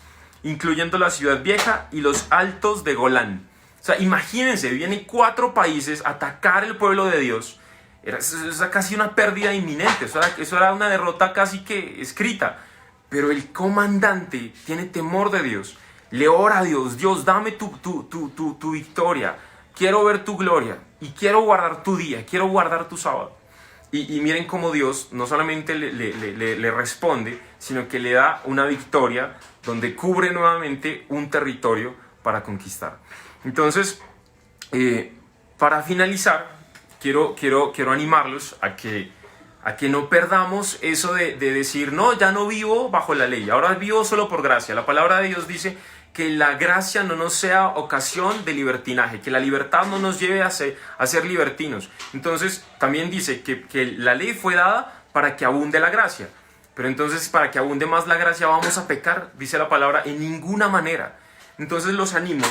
A: incluyendo la ciudad vieja y los altos de Golán. O sea, imagínense, vienen 4 países a atacar el pueblo de Dios. Era casi una pérdida inminente, eso era una derrota casi que escrita. Pero el comandante tiene temor de Dios, le ora a Dios: Dios, dame tu victoria, quiero ver tu gloria y quiero guardar tu día, quiero guardar tu sábado. Y miren cómo Dios no solamente le responde, sino que le da una victoria donde cubre nuevamente un territorio para conquistar. Entonces, para finalizar, quiero animarlos a que no perdamos eso de decir: no, ya no vivo bajo la ley, ahora vivo solo por gracia. La palabra de Dios dice que la gracia no nos sea ocasión de libertinaje, que la libertad no nos lleve a ser libertinos. Entonces también dice que la ley fue dada para que abunde la gracia. Pero entonces, para que abunde más la gracia, ¿vamos a pecar? Dice la palabra: en ninguna manera. Entonces los animo,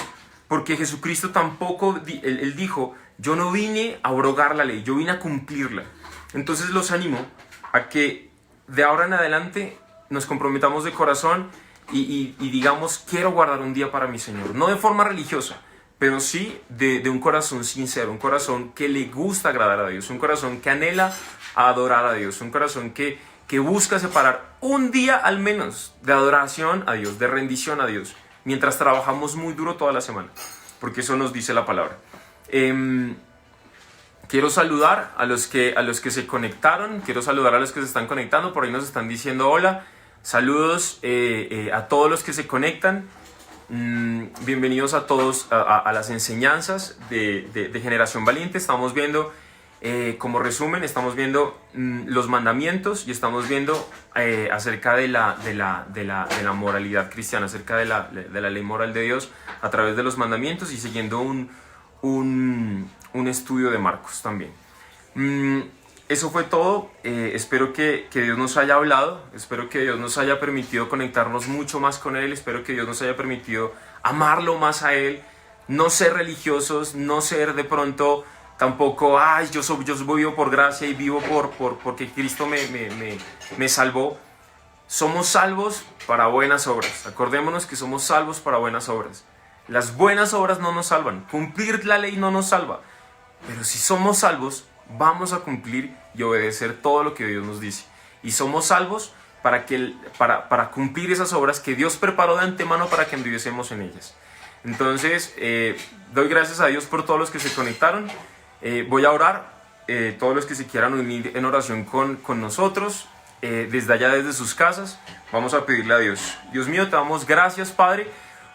A: porque Jesucristo tampoco, él dijo: yo no vine a abrogar la ley, yo vine a cumplirla. Entonces los animo a que de ahora en adelante nos comprometamos de corazón y digamos: quiero guardar un día para mi Señor. No de forma religiosa, pero sí de un corazón sincero, un corazón que le gusta agradar a Dios, un corazón que anhela adorar a Dios, un corazón que busca separar un día al menos de adoración a Dios, de rendición a Dios, mientras trabajamos muy duro toda la semana, porque eso nos dice la palabra. Quiero saludar a los que se conectaron, quiero saludar a los que se están conectando, por ahí nos están diciendo hola. Saludos a todos los que se conectan. Bienvenidos a todos a las enseñanzas de Generación Valiente. Estamos viendo, como resumen, estamos viendo los mandamientos y estamos viendo acerca de la moralidad cristiana, acerca de la ley moral de Dios a través de los mandamientos y siguiendo un estudio de Marcos también. Eso fue todo. Espero que Dios nos haya hablado, espero que Dios nos haya permitido conectarnos mucho más con Él, espero que Dios nos haya permitido amarlo más a Él, no ser religiosos, no ser de pronto tampoco: ay, yo vivo por gracia y vivo porque Cristo me salvó, somos salvos para buenas obras. Acordémonos que somos salvos para buenas obras. Las buenas obras no nos salvan. Cumplir la ley no nos salva. Pero si somos salvos, vamos a cumplir y obedecer todo lo que Dios nos dice. Y somos salvos para cumplir esas obras que Dios preparó de antemano para que anduviésemos en ellas. Entonces, doy gracias a Dios por todos los que se conectaron. Voy a orar. Todos los que se quieran unir en oración con nosotros, desde allá, desde sus casas, vamos a pedirle a Dios. Dios mío, te damos gracias, Padre,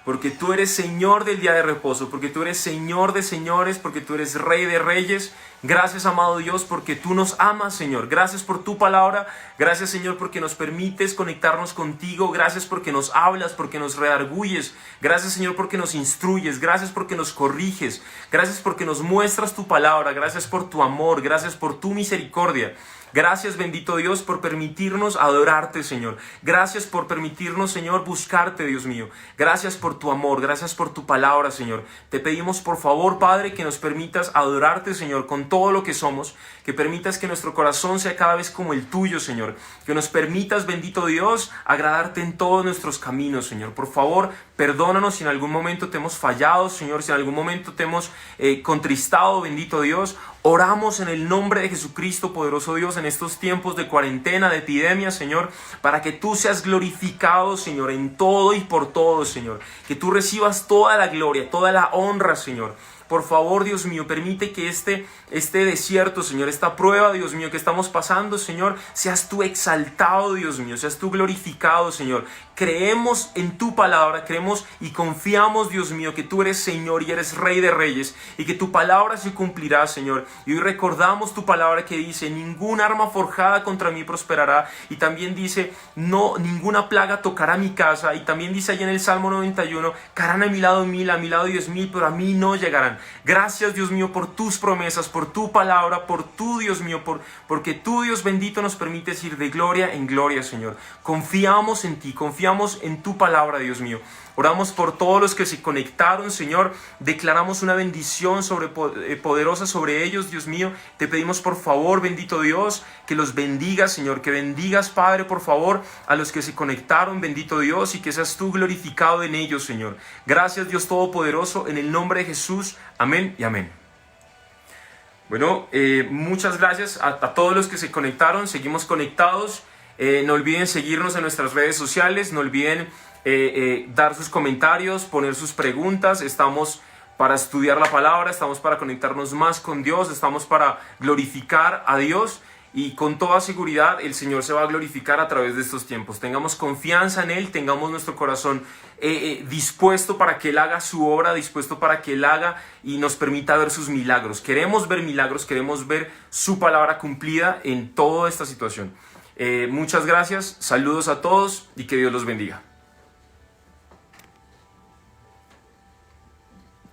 A: porque tú eres Señor del día de reposo, porque tú eres Señor de señores, porque tú eres Rey de reyes. Gracias, amado Dios, porque tú nos amas, Señor. Gracias por tu palabra. Gracias, Señor, porque nos permites conectarnos contigo. Gracias porque nos hablas, porque nos redarguyes. Gracias, Señor, porque nos instruyes. Gracias porque nos corriges. Gracias porque nos muestras tu palabra. Gracias por tu amor. Gracias por tu misericordia. Gracias, bendito Dios, por permitirnos adorarte, Señor. Gracias por permitirnos, Señor, buscarte, Dios mío. Gracias por tu amor, gracias por tu palabra, Señor. Te pedimos, por favor, Padre, que nos permitas adorarte, Señor, con todo lo que somos. Que permitas que nuestro corazón sea cada vez como el tuyo, Señor. Que nos permitas, bendito Dios, agradarte en todos nuestros caminos, Señor. Por favor, perdónanos si en algún momento te hemos fallado, Señor. Si en algún momento te hemos contristado, bendito Dios. Oramos en el nombre de Jesucristo, poderoso Dios, en estos tiempos de cuarentena, de epidemia, Señor, para que tú seas glorificado, Señor, en todo y por todo, Señor. Que tú recibas toda la gloria, toda la honra, Señor. Por favor, Dios mío, permite que este desierto, Señor, esta prueba, Dios mío, que estamos pasando, Señor, seas tú exaltado, Dios mío, seas tú glorificado, Señor. Creemos en tu palabra, creemos y confiamos, Dios mío, que tú eres Señor y eres Rey de reyes y que tu palabra se cumplirá, Señor. Y hoy recordamos tu palabra que dice, ningún arma forjada contra mí prosperará. Y también dice, no, ninguna plaga tocará mi casa. Y también dice allá en el Salmo 91, caerán a mi lado 1000, a mi lado 10,000, pero a mí no llegarán. Gracias, Dios mío, por tus promesas, por tu palabra, por tu, Dios mío, porque tú, Dios bendito, nos permites ir de gloria en gloria, Señor. Confiamos en ti, confiamos en tu palabra, Dios mío. Oramos por todos los que se conectaron, Señor. Declaramos una bendición poderosa sobre ellos, Dios mío. Te pedimos, por favor, bendito Dios, que los bendigas, Señor. Que bendigas, Padre, por favor, a los que se conectaron, bendito Dios, y que seas tú glorificado en ellos, Señor. Gracias, Dios Todopoderoso, en el nombre de Jesús. Amén y amén. Bueno, muchas gracias a todos los que se conectaron. Seguimos conectados. No olviden seguirnos en nuestras redes sociales. No olviden dar sus comentarios, poner sus preguntas. Estamos para estudiar la palabra, estamos para conectarnos más con Dios, estamos para glorificar a Dios y con toda seguridad el Señor se va a glorificar a través de estos tiempos. Tengamos confianza en Él, tengamos nuestro corazón dispuesto para que Él haga su obra, dispuesto para que Él haga y nos permita ver sus milagros. Queremos ver milagros, queremos ver su palabra cumplida en toda esta situación. Muchas gracias, saludos a todos y que Dios los bendiga.